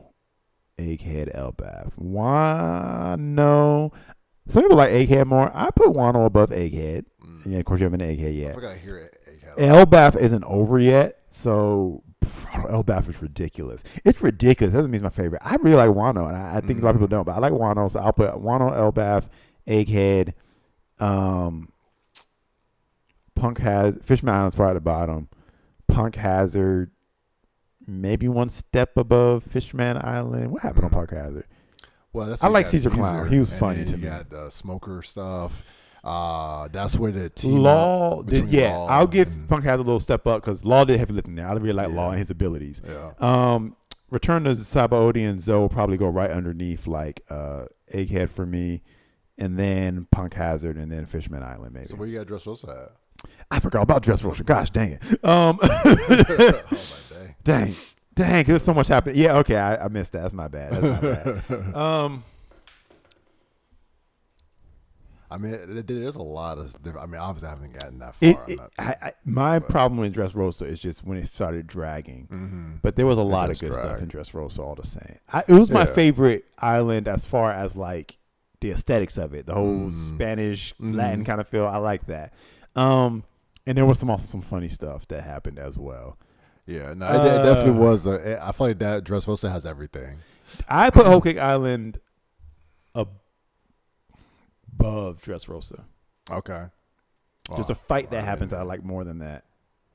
Egghead, Elbaf. Wano. Some people like Egghead more. I put Wano above Egghead. Yeah, of course you haven't Egghead I yet. forgot to hear it. Elbaf isn't over yet, so Elbaf is ridiculous. It's ridiculous. That doesn't mean it's my favorite. I really like Wano, and I think a lot of people don't, but I like Wano, so I'll put Wano, Elbaf, Egghead, Punk Hazard, Fishman Island's probably at the bottom. Punk Hazard, maybe one step above Fishman Island. What happened on Punk Hazard? Well, that's I where you like got Caesar Clown. He was and funny then to you me. got the smoker stuff. That's where the team Law did, yeah. Law I'll give and- Punk Hazard a little step up because Law did heavy lifting there. I really like Law and his abilities. Yeah. Return to Sabaody and Zoe will probably go right underneath like Egghead for me, and then Punk Hazard, and then Fishman Island maybe. So where you got Dressrosa at? I forgot about Dressrosa. Gosh dang it. Oh my day. Dang, there's so much happened. Yeah, okay, I missed that. That's my bad. I mean, there's a lot of different. I mean, obviously, I haven't gotten that far. My problem with Dressrosa is just when it started dragging. But there was a lot of good stuff in Dressrosa all the same. It was my favorite island as far as like the aesthetics of it, the whole Spanish Latin kind of feel. I like that. And there was also some funny stuff that happened as well. Yeah, no, it definitely was. I feel like that Dressrosa has everything. I put Whole Cake Island above Dressrosa. Okay. There's a fight that happens that I like more than that.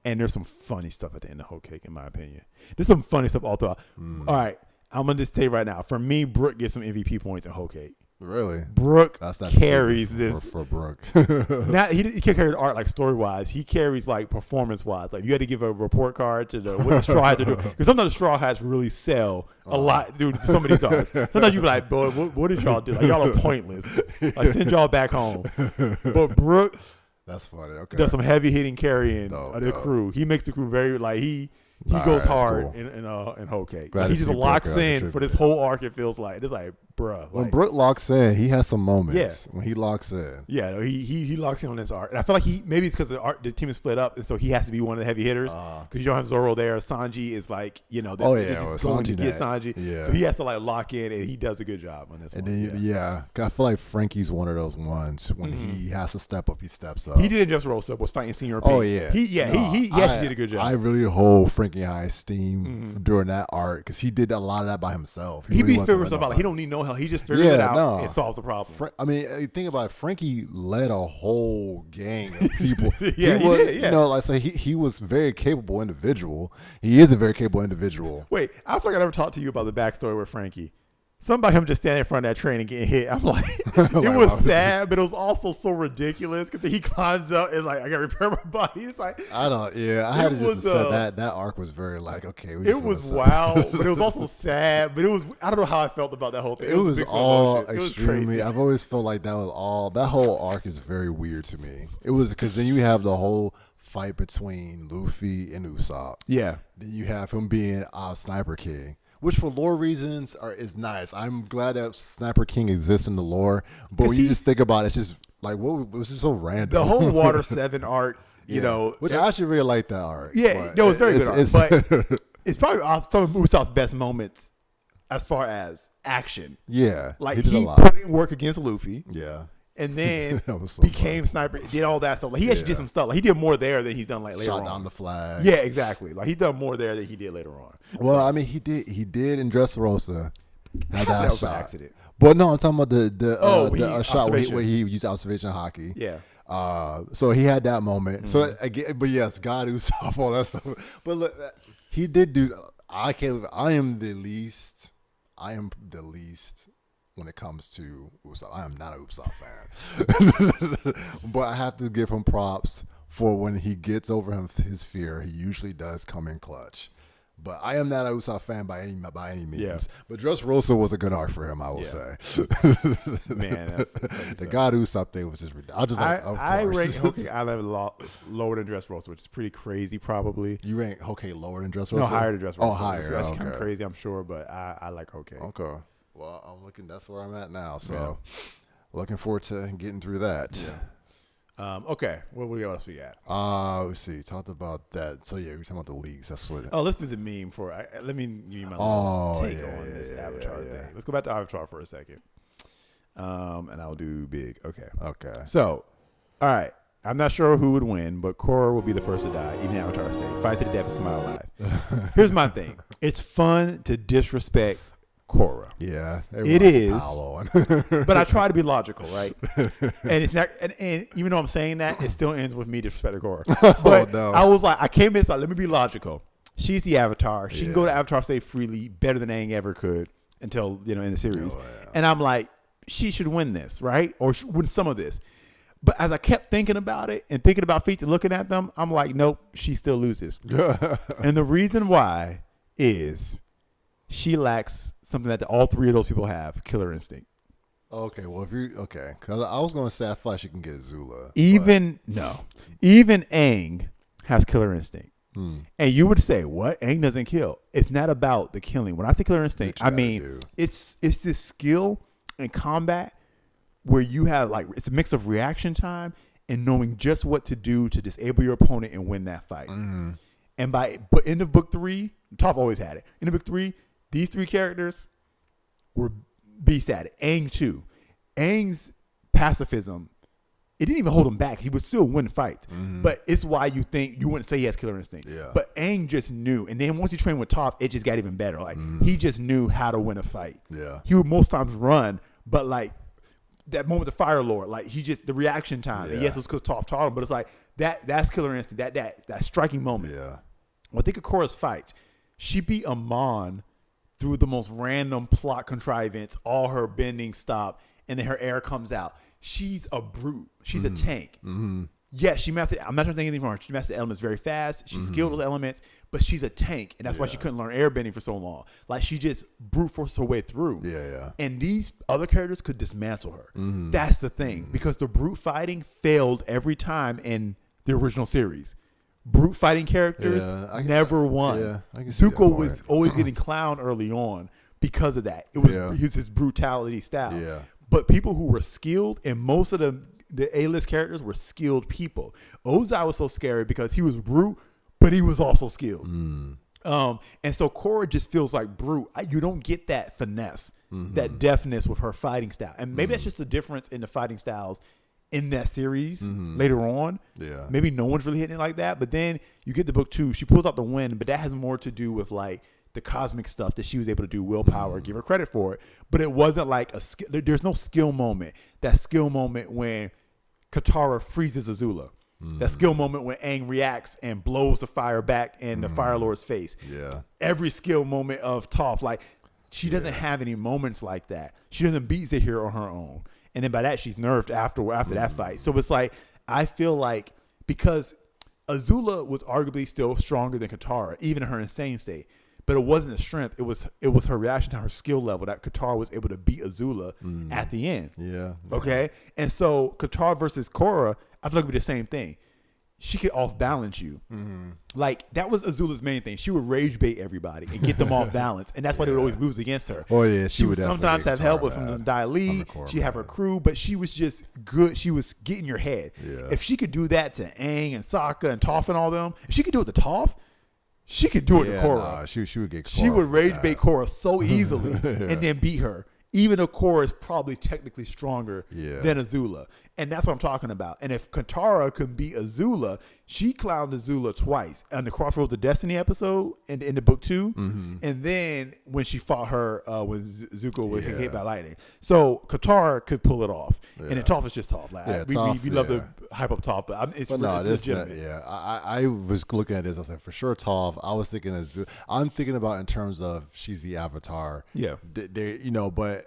And there's some funny stuff at the end of Whole Cake, in my opinion. There's some funny stuff all throughout. All right, I'm going to just tell you right now. For me, Brooke gets some MVP points in Whole Cake. Really? Brooke That's carries this. For Brooke. Not he can't carry the art like story wise. He carries like performance wise. Like you had to give a report card to what the Straw Hats are doing, because sometimes the Straw Hats really sell a lot, dude. To some of these artists, sometimes you be like, "Boy, what did y'all do? Like y'all are pointless. Like send y'all back home." But Brooke, that's funny. Okay. does some heavy hitting carrying of the crew. He makes the crew very like he goes hard in Whole Cake. Like, he just locks in for this whole arc. It feels like it's like, bruh. When like, Brooke locks in, he has some moments. Yeah. When he locks in, yeah, he locks in on this art, and I feel like maybe it's because the team is split up, and so he has to be one of the heavy hitters because you don't have Zoro there. Sanji is like this is going to get Sanji, so he has to like lock in, and he does a good job on this. And one. then I feel like Frankie's one of those ones when he has to step up, he steps up. He did just roll up was fighting Senior P. Oh yeah, he actually did a good job. I really hold Frankie high esteem during that art because he did a lot of that by himself. He be figuring stuff out. He don't need no help. He just figures it out and solves the problem. I mean, think about it. Frankie led a whole gang of people. He did. You know, like say he was a very capable individual. He is a very capable individual. Wait, I feel like I never talked to you about the backstory with Frankie. Something about him just standing in front of that train and getting hit. I'm like, it was sad, but it was also so ridiculous because he climbs up and like, I gotta repair my body. It's like I had to just say that arc was very like okay. It was wild, but it was also sad. But I don't know how I felt about that whole thing. It was all extremely. Crazy. I've always felt like that whole arc is very weird to me. It was because then you have the whole fight between Luffy and Usopp. Yeah. Then you have him being Sniper King, which for lore reasons is nice. I'm glad that Sniper King exists in the lore, but when you just think about it, it's just like what was just so random. The whole Water 7 arc, you know, which I actually really like that arc. Yeah, no, it's very good arc, but it's probably some of Usopp's best moments as far as action. Yeah, like he put in work against Luffy. Yeah. And then became Sniper, did all that stuff. Like he actually did some stuff. Like he did more there than he's done like later on. Shot down the flag. Yeah, exactly. Like he's done more there than he did later on. Well, I mean, he did in Dressrosa. Had that shot. Accident. But no, I'm talking about the shot where observation. he used observation hockey. Yeah. So he had that moment. So again, but yes, God Usopp, all that stuff. But look, he did do. I am the least when it comes to Usopp. I am not an Usopp fan, but I have to give him props for when he gets over his fear. He usually does come in clutch. But I am not a Usopp fan by any means. Yeah. But Dressrosa was a good arc for him, I will say. Man, that's the God Usopp thing was just ridiculous. I rank Hokage Island lower than Dressrosa, which is pretty crazy, probably. You rank Hokage lower than Dressrosa? No, higher than Dressrosa. Oh, higher. So that's okay. kind of crazy, I'm sure, but I like Hokage. Okay. Well, I'm looking. That's where I'm at now. So, looking forward to getting through that. Yeah. Okay, what else we got? Let's see. Talked about that. So yeah, we're talking about the leagues. That's what. Oh, let's do the meme for. Let me give you my take on this Avatar thing. Let's go back to Avatar for a second. And I'll do big. Okay. Okay. So, all right. I'm not sure who would win, but Korra will be the first to die, even in Avatar state. Fight to the death is come out alive. Here's my thing. It's fun to disrespect Korra. Yeah, it is. But I try to be logical, right? And it's not. And even though I'm saying that, it still ends with me disrespecting Korra. But I was like, I came in, so let me be logical. She's the Avatar. She can go to Avatar state freely, better than Aang ever could until in the series. And I'm like, she should win this, right? Or win some of this. But as I kept thinking about it and thinking about feats and looking at them, I'm like, nope, she still loses. And the reason why is she lacks something that all three of those people have: killer instinct. Okay, well, because I was gonna say I feel like she can get Zula. Even Aang has killer instinct. And you would say, what? Aang doesn't kill. It's not about the killing. When I say killer instinct, I mean it's this skill in combat where you have it's a mix of reaction time and knowing just what to do to disable your opponent and win that fight. And but end of book 3, Toph always had it. End of book 3, these 3 characters were beasts at it. Aang too. Aang's pacifism, it didn't even hold him back. He would still win fights. But it's why you wouldn't say he has killer instinct. Yeah. But Aang just knew. And then once he trained with Toph, it just got even better. He just knew how to win a fight. Yeah. He would most times run, but that moment the Fire Lord, the reaction time. And yes, it was because Toph taught him, but it's that's killer instinct. That striking moment. Yeah. When I think of Korra's fights, she beat Amon through the most random plot contrivance. All her bending stop, and then her air comes out. She's a brute. She's a tank. Yes, she mastered. I'm not trying to think anything from her. She mastered the elements very fast. She skilled those elements, but she's a tank, and that's why she couldn't learn airbending for so long. She just brute forced her way through. Yeah. And these other characters could dismantle her. That's the thing, because the brute fighting failed every time in the original series. Brute fighting characters never won. Yeah, Zuko was always getting clowned early on because of that. It was his brutality style. Yeah. But people who were skilled, and most of the A-list characters were skilled people. Ozai was so scary because he was brute, but he was also skilled. And so Korra just feels like brute. You don't get that finesse, that deftness with her fighting style. And maybe that's just the difference in the fighting styles in that series later on. Yeah. Maybe no one's really hitting it like that. But then you get to book 2, she pulls out the win, but that has more to do with the cosmic stuff that she was able to do, willpower, give her credit for it. But it wasn't there's no skill moment. That skill moment when Katara freezes Azula. That skill moment when Aang reacts and blows the fire back in the Fire Lord's face. Yeah. Every skill moment of Toph, she doesn't have any moments like that. She doesn't beat Zahir on her own. And then by that, she's nerfed after that fight. So it's I feel like because Azula was arguably still stronger than Katara, even in her insane state. But it wasn't the strength. It was her reaction to her skill level that Katara was able to beat Azula at the end. Yeah. Okay? And so Katara versus Korra, I feel like it would be the same thing. She could off balance you. That was Azula's main thing. She would rage bait everybody and get them off balance, and that's why they would always lose against her. Oh yeah, she would sometimes have help from the Dai Li. She have her crew, but she was just good. She was getting your head. Yeah. If she could do that to Aang and Sokka and Toph and all them, if she could do it to Toph, she could do it to Korra. Nah, she would get. Korra she would rage bait Korra so easily and then beat her. Even though Korra is probably technically stronger than Azula. And that's what I'm talking about. And if Katara can beat Azula, She clowned Azula twice on the Crossroads of Destiny episode in the book 2, and then when she fought her when Zuko was hit by lightning. So Katara could pull it off, and then Toph is just Toph. Like we love to hype up Toph, but it's legitimate. I was looking at this. I was like, for sure, Toph. I was thinking I'm thinking about in terms of she's the Avatar. Yeah, but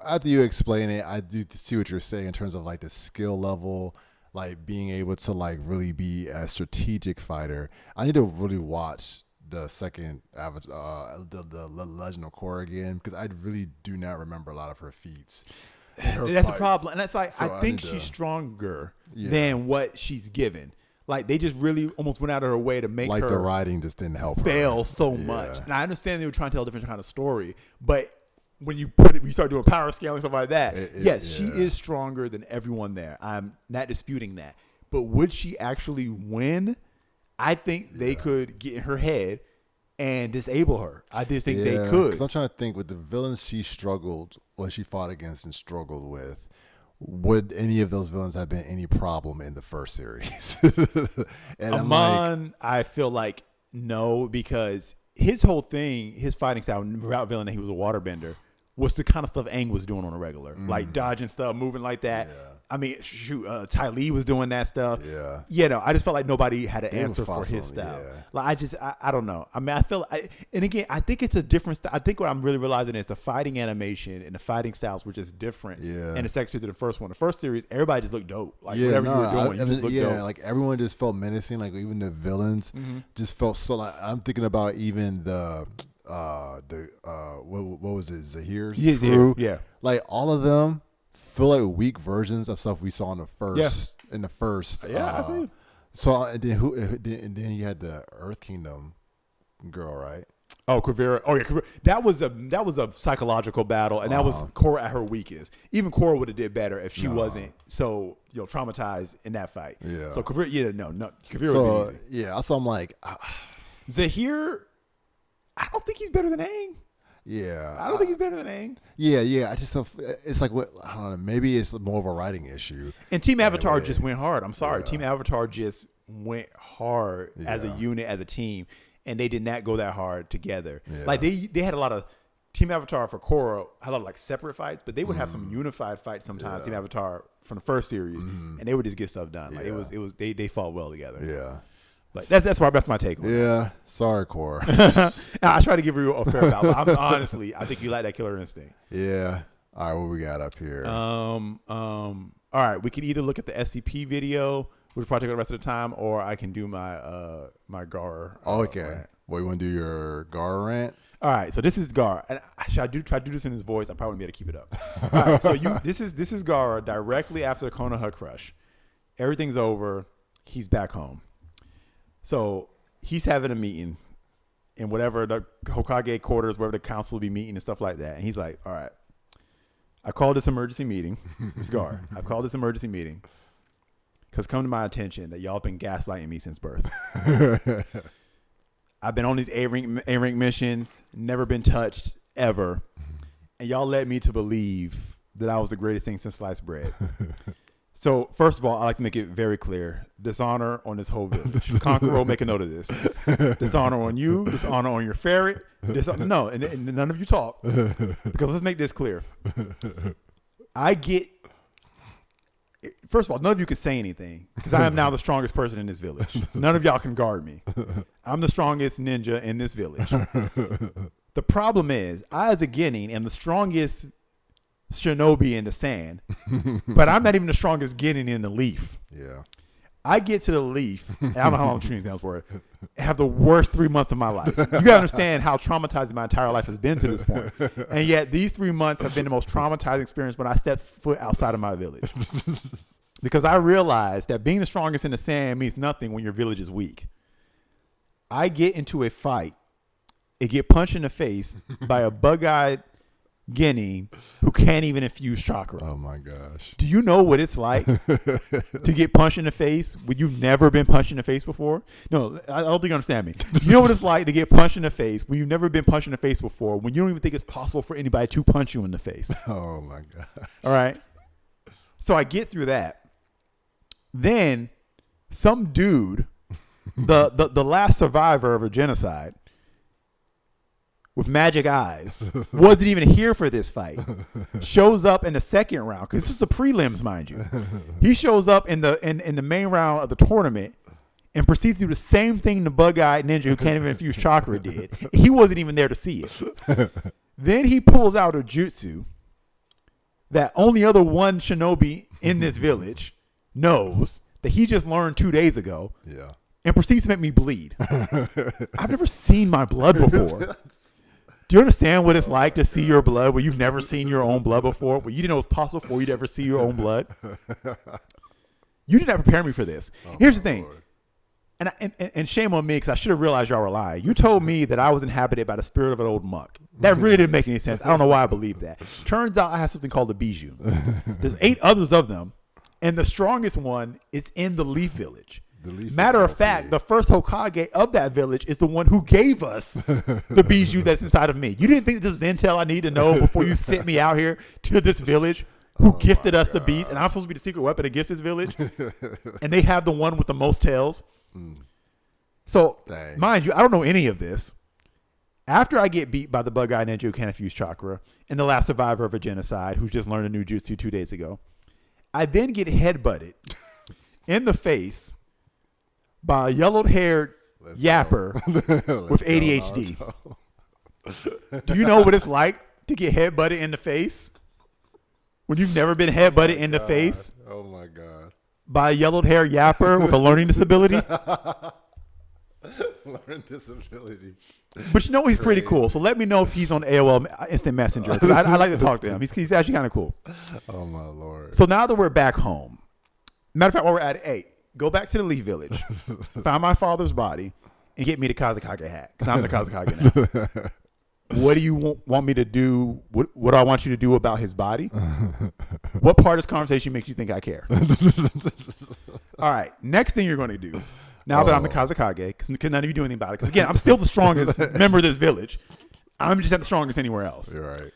after you explain it, I do see what you're saying in terms of like the skill level. Like being able to like really be a strategic fighter. I need to really watch the second Avatar, the Legend of Korra again, because I really do not remember a lot of her feats. That's a problem, and that's like so I think she's stronger than what she's given. Like they just really almost went out of her way to make her the writing just didn't help fail her. so much. And I understand they were trying to tell a different kind of story, but when you start doing power scaling and stuff like that, she is stronger than everyone there. I'm not disputing that. But would she actually win? I think they could get in her head and disable her. I just think they could. Because I'm trying to think with the villains she fought against and struggled with, would any of those villains have been any problem in the first series? And Amon, I feel like no, because his whole thing, his fighting style, without villain that he was a waterbender, was the kind of stuff Aang was doing on a regular, like dodging stuff, moving like that. Yeah. I mean, Ty Lee was doing that stuff. Yeah. I just felt like nobody had an answer for his style. Yeah. Like I don't know. I mean, and again, I think it's a different style. I think what I'm really realizing is the fighting animation and the fighting styles were just different. Yeah. And the second series to the first one. The first series, everybody just looked dope. Like whatever you were doing, you just looked dope. Like everyone just felt menacing. Like even the villains just felt so. Like I'm thinking about even the. What was it? Zahir's crew. Yeah. Like all of them feel like weak versions of stuff we saw in the first. In the first. Yeah. I feel. So and then you had the Earth Kingdom girl, right? Oh, Kuvira. Oh yeah, that was a psychological battle, and that was Korra at her weakest. Even Korra would have did better if she wasn't so traumatized in that fight. Yeah. So Kuvira, Kuvira would be easy. Yeah. So I'm like, Zahir. I don't think he's better than Aang. Yeah. I don't think he's better than Aang. Yeah. I just it's like I don't know. Maybe it's more of a writing issue. And Team Avatar just went hard. I'm sorry. Team Avatar just went hard as a unit, as a team, and they did not go that hard together. Yeah. Like they had a lot of Team Avatar for Korra had a lot of like separate fights, but they would have some unified fights sometimes. Team Avatar from the first series, and they would just get stuff done. Like it was they fought well together. Yeah. But that's my take on it. Yeah. Sorry, Korra. I try to give you a fair battle. Honestly, I think you like that killer instinct. Yeah. All right, what we got up here? All right, we could either look at the SCP video, which probably take the rest of the time, or I can do my my Gar. Okay. Rant. Well, you want to do your Gar rant? All right, so this is Gar. And should I try to do this in his voice? I probably won't be able to keep it up. All right, so this is Gar directly after the Konoha crush. Everything's over. He's back home. So he's having a meeting in whatever the Hokage quarters, wherever the council will be meeting and stuff like that. And he's like, all right, I called this emergency meeting. It's Gar. I've called this emergency meeting because come to my attention that y'all been gaslighting me since birth. I've been on these A-rank missions, never been touched ever. And y'all led me to believe that I was the greatest thing since sliced bread. So, first of all, I like to make it very clear. Dishonor on this whole village. Konkoro, make a note of this. Dishonor on you. Dishonor on your ferret. No, and none of you talk. Because let's make this clear. First of all, none of you can say anything. Because I am now the strongest person in this village. None of y'all can guard me. I'm the strongest ninja in this village. The problem is, I as a Genin am the strongest shinobi in the sand, but I'm not even the strongest Genin in the leaf. Yeah. I get to the leaf, and I don't know how long the training stands for, have the worst 3 months of my life. You gotta understand how traumatizing my entire life has been to this point. And yet these 3 months have been the most traumatizing experience when I stepped foot outside of my village. Because I realized that being the strongest in the sand means nothing when your village is weak. I get into a fight and get punched in the face by a bug-eyed Genin who can't even infuse chakra. Oh my gosh. Do you know what it's like to get punched in the face when you've never been punched in the face before? No, I don't think you understand me. You know what it's like to get punched in the face when you've never been punched in the face before, when you don't even think it's possible for anybody to punch you in the face. Oh my God. All right. So I get through that. Then some dude the last survivor of a genocide with magic eyes wasn't even here for this fight. Shows up in the second round because this is the prelims, mind you. He shows up in the main round of the tournament and proceeds to do the same thing the bug-eyed ninja who can't even infuse chakra did. He wasn't even there to see it. Then he pulls out a jutsu that only other one shinobi in this village knows that he just learned 2 days ago. Yeah. And proceeds to make me bleed. I've never seen my blood before. Do you understand what it's like to see your blood where you've never seen your own blood before? Where you didn't know it was possible for you to ever see your own blood? You did not prepare me for this. Here's the thing. Lord. And shame on me because I should have realized y'all were lying. You told me that I was inhabited by the spirit of an old monk. That really didn't make any sense. I don't know why I believed that. Turns out I have something called a bijou. There's 8 others of them, and the strongest one is in the Leaf Village. Matter of fact, the first Hokage of that village is the one who gave us the bijou that's inside of me. You didn't think this was intel I need to know before you sent me out here to this village who gifted us the beast, and I'm supposed to be the secret weapon against this village? And they have the one with the most tails. So, mind you, I don't know any of this. After I get beat by the bug-eyed ninja who can't infuse chakra and the last survivor of a genocide who just learned a new jutsu 2 days ago, I then get headbutted in the face by a yellow-haired yapper with ADHD. Do you know what it's like to get headbutted in the face when you've never been headbutted in the face? Oh, my God. By a yellow-haired yapper with a learning disability? Learning disability. But you know he's pretty cool. So let me know if he's on AOL Instant Messenger. 'Cause I like to talk to him. He's actually kind of cool. Oh, my Lord. So now that we're back home, matter of fact, while we're at it, hey, go back to the Lee Village, find my father's body, and get me the Kazakage hat because I'm the Kazakage now. What do you want me to do? What do I want you to do about his body? What part of this conversation makes you think I care? All right. Next thing you're going to do, now that I'm the Kazakage, because none of you do anything about it. Because again, I'm still the strongest member of this village. I'm just not the strongest anywhere else. You're right.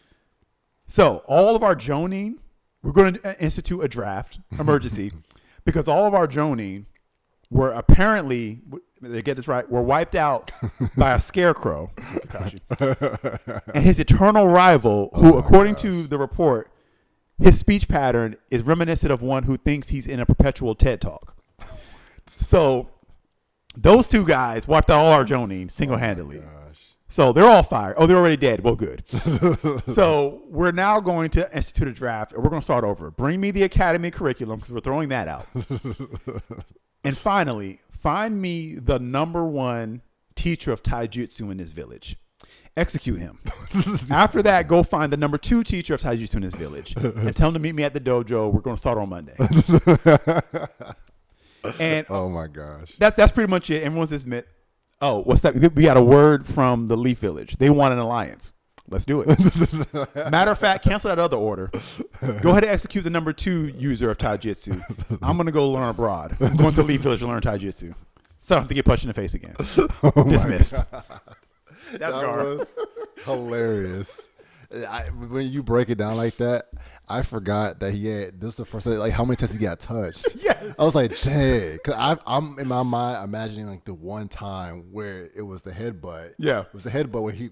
So all of our Jonin, we're going to institute a draft emergency because all of our Jonin were apparently, they get this right, were wiped out by a scarecrow, and his eternal rival, who, according to the report, his speech pattern is reminiscent of one who thinks he's in a perpetual TED Talk. So those 2 guys wiped out all our Jonin single-handedly. So they're all fired. Oh, they're already dead. Well, good. So we're now going to institute a draft, and we're going to start over. Bring me the academy curriculum because we're throwing that out. And finally, find me the #1 teacher of taijutsu in this village. Execute him. After that, go find the #2 teacher of taijutsu in this village and tell him to meet me at the dojo. We're going to start on Monday. And oh my gosh, that's pretty much it. Everyone's admit. Oh, what's that? We got a word from the Leaf Village. They want an alliance. Let's do it. Matter of fact, cancel that other order. Go ahead and execute the #2 user of taijutsu. I'm going to go learn abroad. I'm going to Leaf Village to learn taijutsu. So I don't have to get punched in the face again. Oh dismissed. That's was hilarious. When you break it down like that, I forgot that he had. This is the first time, like how many times he got touched. Yes. I was like, dang, because I'm in my mind imagining like the one time where it was the headbutt. Yeah, it was the headbutt where he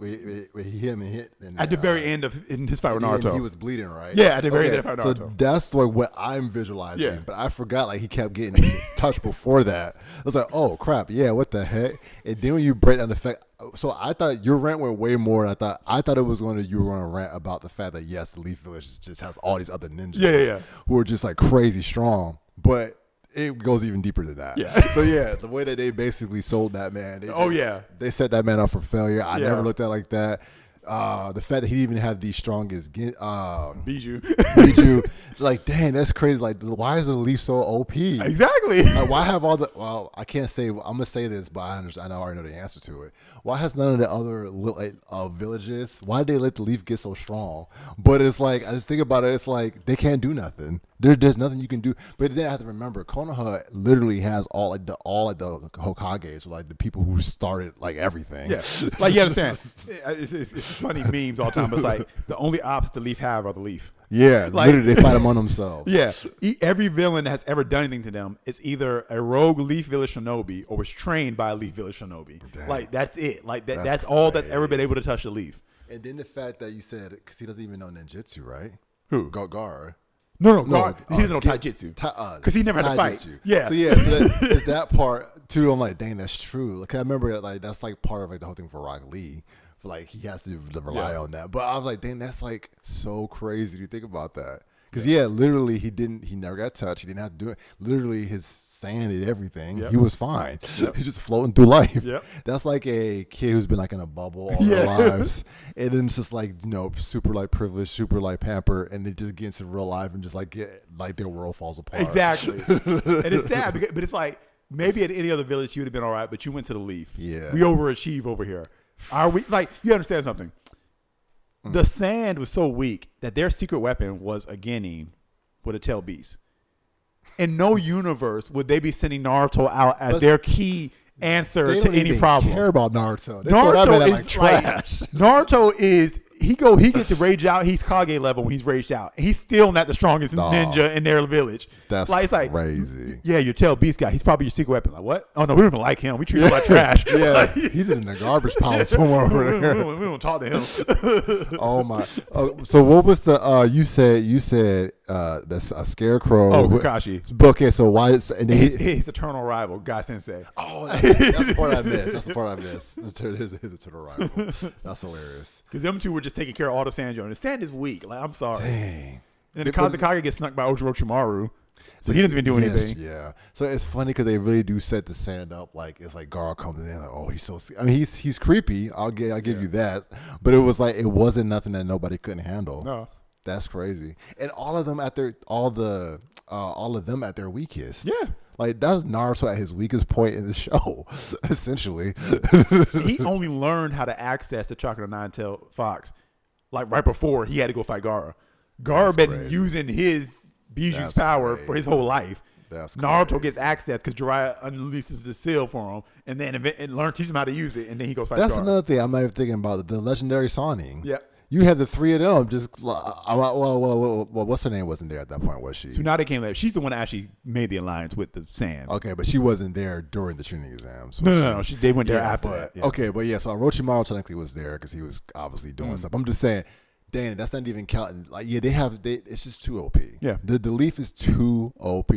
hit him and hit. And, at the very end of in his fight with Naruto, he was bleeding, right? Yeah, at the very end of the fight with Naruto. So that's like what I'm visualizing. Yeah. But I forgot like he kept getting touched before that. I was like, oh crap, yeah, what the heck? And then when you break down the fact, so I thought your rant went way more. And I thought it was you were going to rant about the fact that yes, the Leaf Village just has all these other ninjas who are just like crazy strong, but it goes even deeper than that. Yeah. So yeah, the way that they basically sold that man. They set that man up for failure. I never looked at it like that. The fact that he even had the strongest Bijou, like dang, that's crazy. Like, why is the Leaf so OP? Exactly. Like, why have all the? Well, I can't say. I'm gonna say this, but I understand. I already know the answer to it. Why has none of the other villages? Why did they let the Leaf get so strong? But it's like I just think about it. It's like they can't do nothing. There's nothing you can do. But then I have to remember, Konoha literally has all the Hokages, like the people who started like everything. Yeah, like you understand. It's funny memes all the time. But it's like the only ops the Leaf have are the Leaf. Yeah, Like- literally, they fight among themselves. Yeah, every villain that has ever done anything to them is either a rogue Leaf Village shinobi or was trained by a Leaf Village shinobi. Dang. Like that's it. Like that's all that's ever been crazy. able to touch the leaf. And then the fact that you said, because he doesn't even know ninjutsu, right? Who? Gar. No, he doesn't know taijutsu Because because he never had to fight. taijutsu. Yeah, So it's that part too. I'm like, dang, that's true. Like I remember that, like that's like part of like the whole thing for Rock Lee. For like he has to rely on that. But I was like, dang, that's like so crazy to think about that. Because literally he never got touched. He didn't have to do it. Literally his sand did everything. Yep. He was fine. He's just floating through life. Yep. That's like a kid who's been like in a bubble all their lives. And then it's just like, super like privileged, super like pampered, and they just get into real life and just like get like their world falls apart. exactly. And it's sad, but it's like maybe at any other village you would have been all right, but you went to the leaf. Yeah. We overachieve over here. Are we like you understand something? The sand was so weak that their secret weapon was a guinea with a tail beast. In no universe would they be sending Naruto out as their key answer They to don't any even problem. care about Naruto. They throw that Naruto man is like trash. Naruto is he gets to rage out. He's Kage level when he's raged out. He's still not the strongest ninja in their village. That's like, it's like, crazy. Yeah, your tail beast guy. He's probably your secret weapon. Like what? Oh no, we don't even like him. We treat him like trash. Yeah, Like, he's in the garbage pile somewhere over there. we don't talk to him. Oh my! So what was the? You said that's a scarecrow. Oh, Kakashi. Okay, so why? And then His eternal rival, God Sensei. oh, that's the part I missed. That's the part I missed. His eternal rival. That's hilarious. Because them two were just taking care of all the Sanjo. And the sand is weak. Like I'm sorry. Dang. And then Kazekage gets snuck by Orochimaru. So he doesn't even do anything. Yeah. So it's funny because they really do set the sand up like it's like Gara comes in like, oh, he's so. I mean, he's creepy. I'll give you that. But it was like it wasn't nothing that nobody couldn't handle. No. That's crazy. And all of them at their weakest. Yeah. Like that's Naruto at his weakest point in the show, essentially. He only learned how to access the chakra nine-tailed fox like right before he had to go fight Gaara. Gaara been crazy. using his Bijuu's That's power crazy. for his whole life. That's Naruto crazy. gets access because Jiraiya unleashes the seal for him, and then teaches him how to use it, and then he goes fight That's Gaara. another thing I'm not even thinking about the legendary Sawning. Yeah. You have the three of them. Just well, what's her name? Wasn't there at that point? Was she? Tsunade came later. She's the one that actually made the alliance with the sand. Okay, but she wasn't there during the training exams. No. They went there Yeah, after but, that. Yeah. Okay, but yeah, so Orochimaru technically was there because he was obviously doing stuff. I'm just saying, dang, that's not even counting. Like, yeah, it's just too OP. Yeah. The leaf is too OP.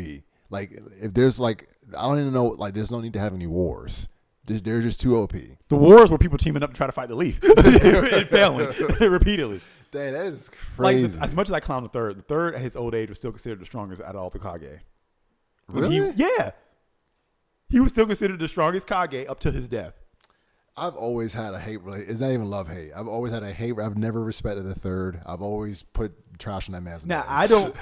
Like, if there's like, I don't even know, like, there's no need to have any wars. They're just too OP. The wars were people teaming up to try to fight the leaf and failing repeatedly. Dang, that is crazy. Like as much as I clown the third at his old age was still considered the strongest out of all the Kage. Really? He was still considered the strongest Kage up to his death. I've always had a hate relationship. It's not even love hate. I've always had a hate. I've never respected the third. I've always put trash on that man's name. Now I don't.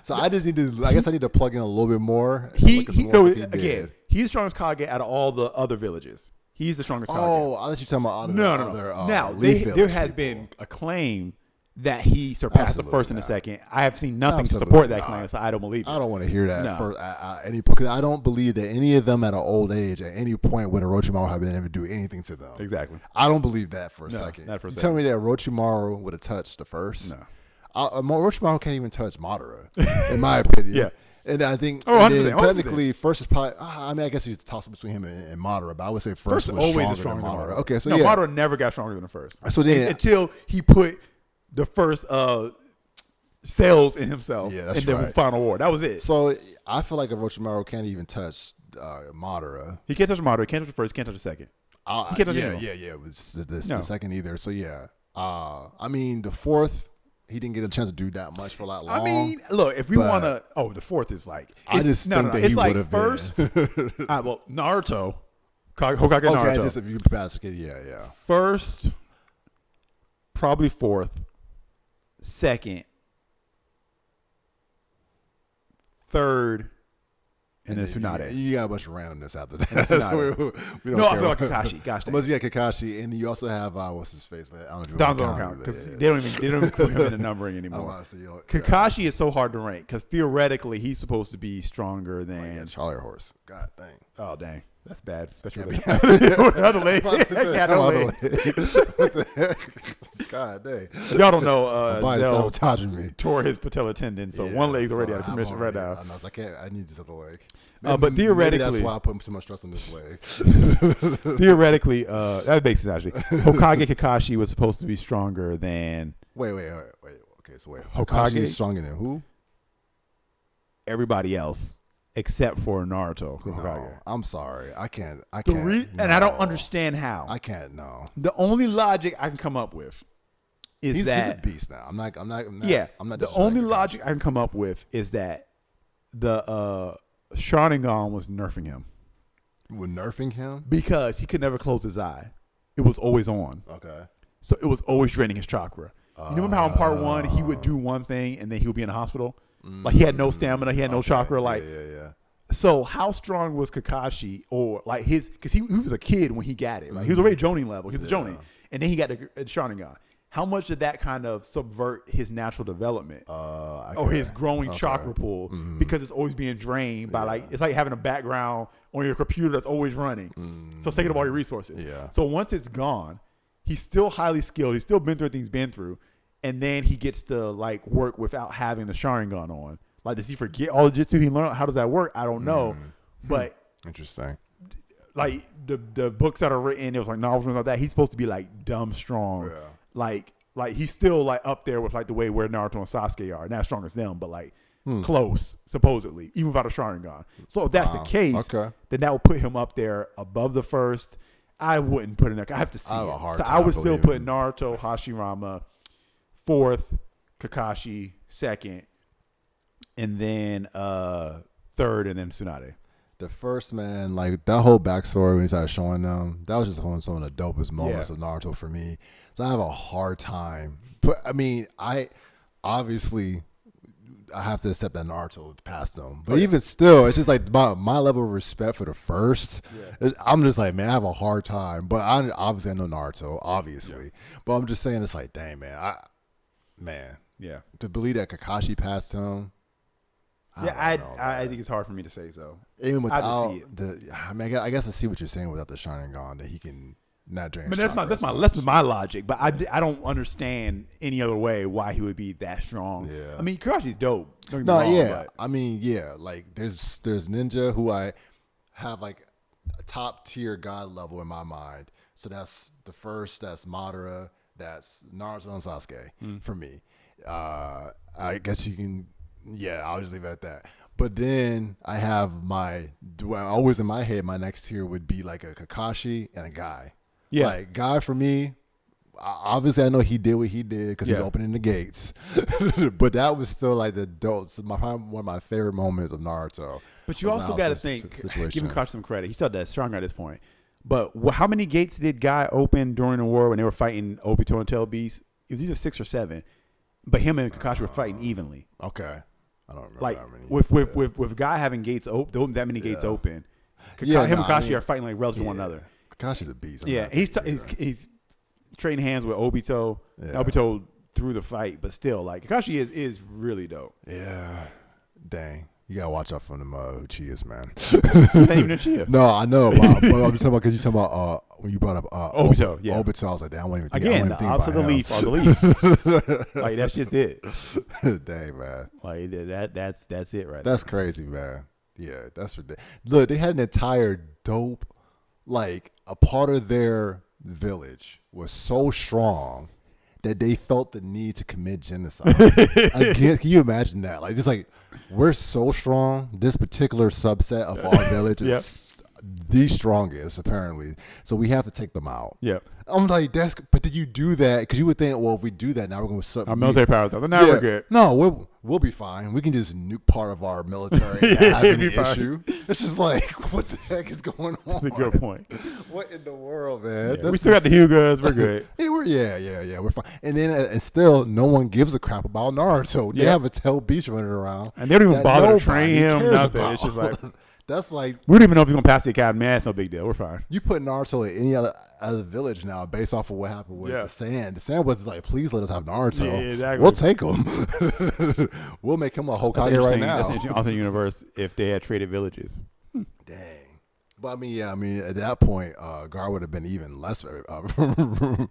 So I just need to. I guess I need to plug in a little bit more. Again, he's the strongest Kage out of all the other villages. He's the strongest Kage. Oh, I thought you talking about No. Now there has been a claim that he surpassed the first and the second. I have seen nothing to support that claim, so I don't believe it. I don't want to hear that first, because I don't believe that any of them at an old age at any point would Orochimaru have been able to do anything to them. Exactly. I don't believe that for a second. Not for a You second. tell me that Orochimaru would have touched the first? No. Orochimaru can't even touch Madara, in my opinion. Yeah. And I think 100%, technically first is probably. I mean, I guess he's a toss up between him and Madara, but I would say first was always stronger than Madara. Okay, so no, yeah, Madara never got stronger than the first. So then until he put the first cells in himself Yeah, that's in the right. final war. That was it. So I feel like Orochimaru can't even touch Madara. He can't touch Madara. He can't touch the first. He can't touch the second. He can't touch anyone. Yeah. It was No. the second either. So yeah, I mean the fourth, he didn't get a chance to do that much for that long. I mean, look, if we but- want to, the fourth is like I just think that it's he like would have first. been. Well, Naruto, Hokage Okay, Naruto, just if you pass, okay, yeah. first, probably fourth, second, third, and then Tsunade. You got a bunch of randomness after that. And Tsunade. we don't No, care I feel like about- Kakashi. Gosh dang. But you got Kakashi, and you also have what's his face? But I don't know if you Donzo wanna don't count him, because but they don't even put him in the numbering I anymore. want to see Kakashi is so hard to rank because theoretically he's supposed to be stronger yeah, than. Charlie Horse. God dang. Oh dang! That's bad, especially with the other leg. Yeah, no leg. What the heck? God dang. Y'all don't know. My body's Zell sabotaging me. tore his patellar tendon, so one leg's already out of commission right now. I know, so I can't. I need this other leg. But theoretically, maybe that's why I put too much stress on this leg. Theoretically, that makes sense actually. Hokage Kakashi was supposed to be stronger than. Wait. Okay, so wait. Hokage is stronger than who? Everybody else. Except for Naruto. No, I'm sorry. I can't. And I don't understand how. I can't. No. The only logic I can come up with is he's that a beast now. I'm not. Yeah. I'm not. The only logic I can come up with is that the Sharingan was nerfing him. We're nerfing him because he could never close his eye. It was always on. Okay. So it was always draining his chakra. You remember how in part 1 he would do one thing and then he would be in the hospital? Like he had no stamina, he had no chakra. Like, yeah. So how strong was Kakashi, or like his? Because he was a kid when he got it. Right? He was already Jonin level. He was a Jonin, and then he got the Sharingan. How much did that kind of subvert his natural development or his growing chakra pool? Because it's always being drained by like it's like having a background on your computer that's always running. So it's taking up all your resources. Yeah. So once it's gone, he's still highly skilled. He's still been through everything he's been through. And then he gets to like work without having the Sharingan on. Like, does he forget all the jutsu he learned? How does that work? I don't know. But interesting. Like the books that are written, it was like novels and like that. He's supposed to be like dumb strong. Yeah. Like he's still like up there with like the way where Naruto and Sasuke are. Not strong as them, but like close supposedly, even without a Sharingan. So if that's the case, then that would put him up there above the first. I wouldn't put him there. I have to see. I would still put Naruto, Hashirama fourth, Kakashi second, and then third, and then Tsunade. The first, man, like that whole backstory when he started showing them, that was just some of the dopest moments of Naruto for me. So I have a hard time. But I mean, I have to accept that Naruto passed them. But even still, it's just like my level of respect for the first. Yeah. I'm just like, man, I have a hard time. But I know Naruto, obviously. Yeah. But I'm just saying, it's like, dang, man, yeah, to believe that Kakashi passed him. I think it's hard for me to say so. Even without I guess I see what you're saying without the Sharingan that he can not drain. But that's my logic. But I don't understand any other way why he would be that strong. Yeah, I mean Kakashi's dope. I mean like there's ninja who I have like a top tier god level in my mind. So that's the first. That's Madara. That's Naruto and Sasuke for me. I guess you can. Yeah, I'll just leave it at that. But then I have always in my head, my next tier would be like a Kakashi and a Guy. Yeah. Like, Guy for me, obviously I know he did what he did because he was opening the gates. But that was still like one of my favorite moments of Naruto. But you also got to think, giving Kakashi some credit, he's still that strong at this point. But how many gates did Guy open during the war when they were fighting Obito and Tail Beast? It was either 6 or 7. But him and Kakashi were fighting evenly. Okay. I don't remember like how many. With Guy having gates open, that many gates open, him and Kakashi are fighting like relative to one another. Kakashi's a beast. He's trading hands with Obito. Yeah. Obito through the fight, but still, like Kakashi is really dope. Yeah, dang. You gotta watch out for them Uchihas, man. Not even a Uchiha. No, I know. But I'm just talking about because you talking about when you brought up Obito. Yeah, Obito. I was like, damn, I won't even think. Again, the opposite of the leaf or the leaf. Like that's just it. Dang, man. Like that's it right. That's crazy, man. Yeah, that's ridiculous. Look, they had an entire dope, like a part of their village was so strong that they felt the need to commit genocide. Again, can you imagine that? Like, it's like, we're so strong. This particular subset of our village is the strongest, apparently. So we have to take them out. Yeah. I'm like, but did you do that? Because you would think, well, if we do that, now we're going to our military powers up. Now we're good. No, we'll be fine. We can just nuke part of our military and not have any issue. It's just like, what the heck is going on? That's a good point. What in the world, man? Yeah, we still got the Hyugas. We're good. We're fine. And then and still, no one gives a crap about Naruto. They have a Tail Beast running around. And they don't even bother to train him. Nothing. It's just like... That's like we don't even know if he's gonna pass the academy. That's no big deal. We're fine. You put Naruto in any other village now, based off of what happened with the Sand. The Sand was like, please let us have Naruto. Yeah, exactly. We'll take him. We'll make him a Hokage right now. That's an interesting alternate universe if they had traded villages. Dang. But I mean, at that point, Gar would have been even less relevant.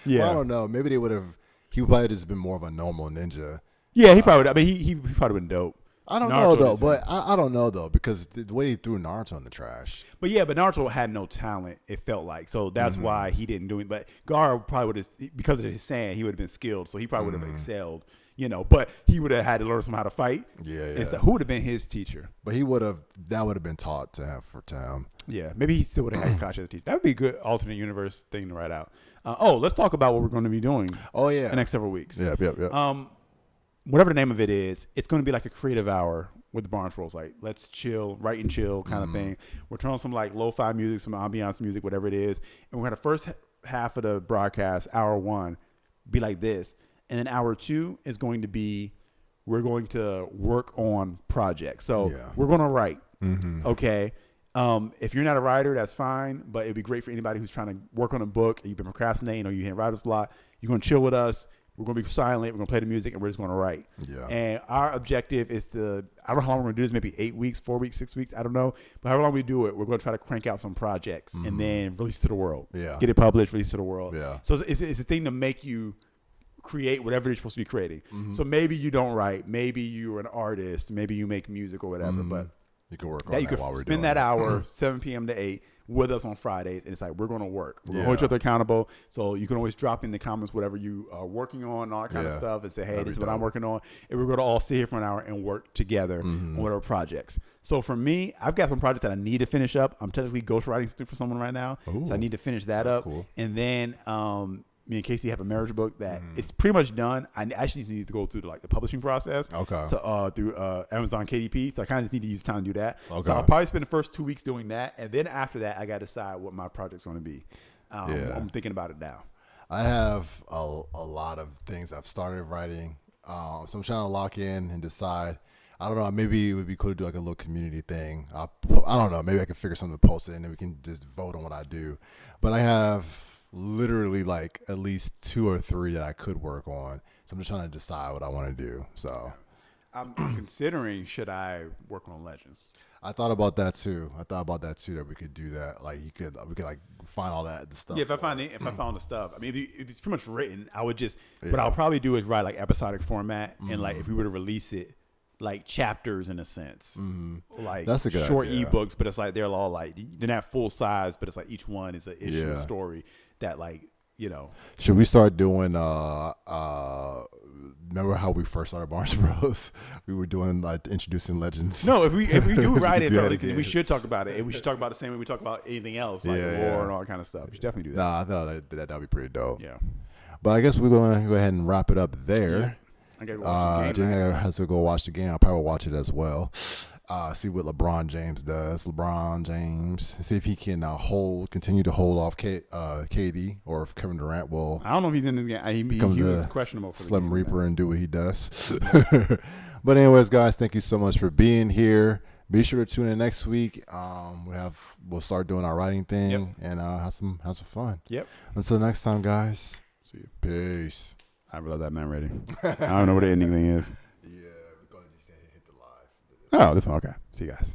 Yeah. Well, I don't know. Maybe they would have. He would probably just been more of a normal ninja. Yeah, he probably. I mean, he probably been dope. I don't Naruto know though, is but I don't know though because the way he threw Naruto in the trash. But Naruto had no talent. It felt like so that's why he didn't do it. But Gar probably would have because of his sand, he would have been skilled, so he probably would have excelled. But he would have had to learn how to fight. Yeah. Who would have been his teacher? But that would have been taught to him. Yeah, maybe he still would have had Kakashi as a teacher. That would be a good alternate universe thing to write out. Let's talk about what we're going to be doing. Oh yeah, the next several weeks. Yep. Whatever the name of it is, it's going to be like a creative hour with the Barnes Bros. Like, let's chill, write and chill kind of thing. We're turning on some like lo-fi music, some ambiance music, whatever it is. And we're going to first half of the broadcast, hour 1, be like this. And then hour 2 is going to be, we're going to work on projects. So we're going to write. Okay. If you're not a writer, that's fine. But it'd be great for anybody who's trying to work on a book. You've been procrastinating or you hit writer's block. You're going to chill with us. We're going to be silent. We're going to play the music, and we're just going to write. Yeah. And our objective is to, I don't know how long we're going to do this, maybe 8 weeks, 4 weeks, 6 weeks. I don't know. But however long we do it, we're going to try to crank out some projects and then release it to the world. Yeah. Get it published, release it to the world. Yeah. So it's a thing to make you create whatever you're supposed to be creating. So maybe you don't write. Maybe you're an artist. Maybe you make music or whatever. But you can work on that while we're doing spend that hour, 7 p.m. to 8, with us on Fridays, and it's like we're going to work. We're going to hold each other accountable. So you can always drop in the comments whatever you are working on and all that kind of stuff, and say, hey, this is what I'm working on, and we're going to all sit here for an hour and work together on whatever projects. So for me, I've got some projects that I need to finish up. I'm technically ghostwriting something for someone right now, so I need to finish that up. Cool. And then me and Casey have a marriage book that it's pretty much done. I actually need to go through the publishing process. Okay. So through Amazon KDP. So I kind of need to use time to do that. Okay. So I'll probably spend the first 2 weeks doing that, and then after that, I got to decide what my project's going to be. I'm thinking about it now. I have a lot of things I've started writing, so I'm trying to lock in and decide. I don't know. Maybe it would be cool to do like a little community thing. I don't know. Maybe I can figure something to post it, and then we can just vote on what I do. But I have literally like at least 2 or 3 that I could work on. So I'm just trying to decide what I want to do. So I'm considering, should I work on Legends? I thought about that too. That we could do that. Like we could like find all that stuff. Yeah, if I found the stuff. I mean, if it's pretty much written, I would just. What I'll probably do is write like episodic format, and like if we were to release it, like chapters in a sense, like that's a good short idea. ebooks, but it's like they're all like they're not full size, but it's like each one is an issue, a story that like Should we start doing? Remember how we first started Barnes Bros? We were doing like introducing legends. No, if we do write it, again. we should talk about it, and we should talk about it the same way we talk about anything else, like lore and all that kind of stuff. We should definitely do that. Nah, I thought that'd be pretty dope. Yeah, but I guess we're going to go ahead and wrap it up there. Yeah. I gotta go watch the game. Jenny has to go watch the game. I'll probably watch it as well. See what LeBron James does. See if he can continue to hold off KD, or if Kevin Durant will. I don't know if he's in this game. He was questionable for the Slim game, Reaper and do what he does. But anyways, guys, thank you so much for being here. Be sure to tune in next week. We'll start doing our writing thing and have some fun. Yep. Until next time, guys. See you. Peace. I realize I'm not ready. I don't know what the ending thing is. Yeah, because you said hit the live. Oh, this one. Okay. See you guys.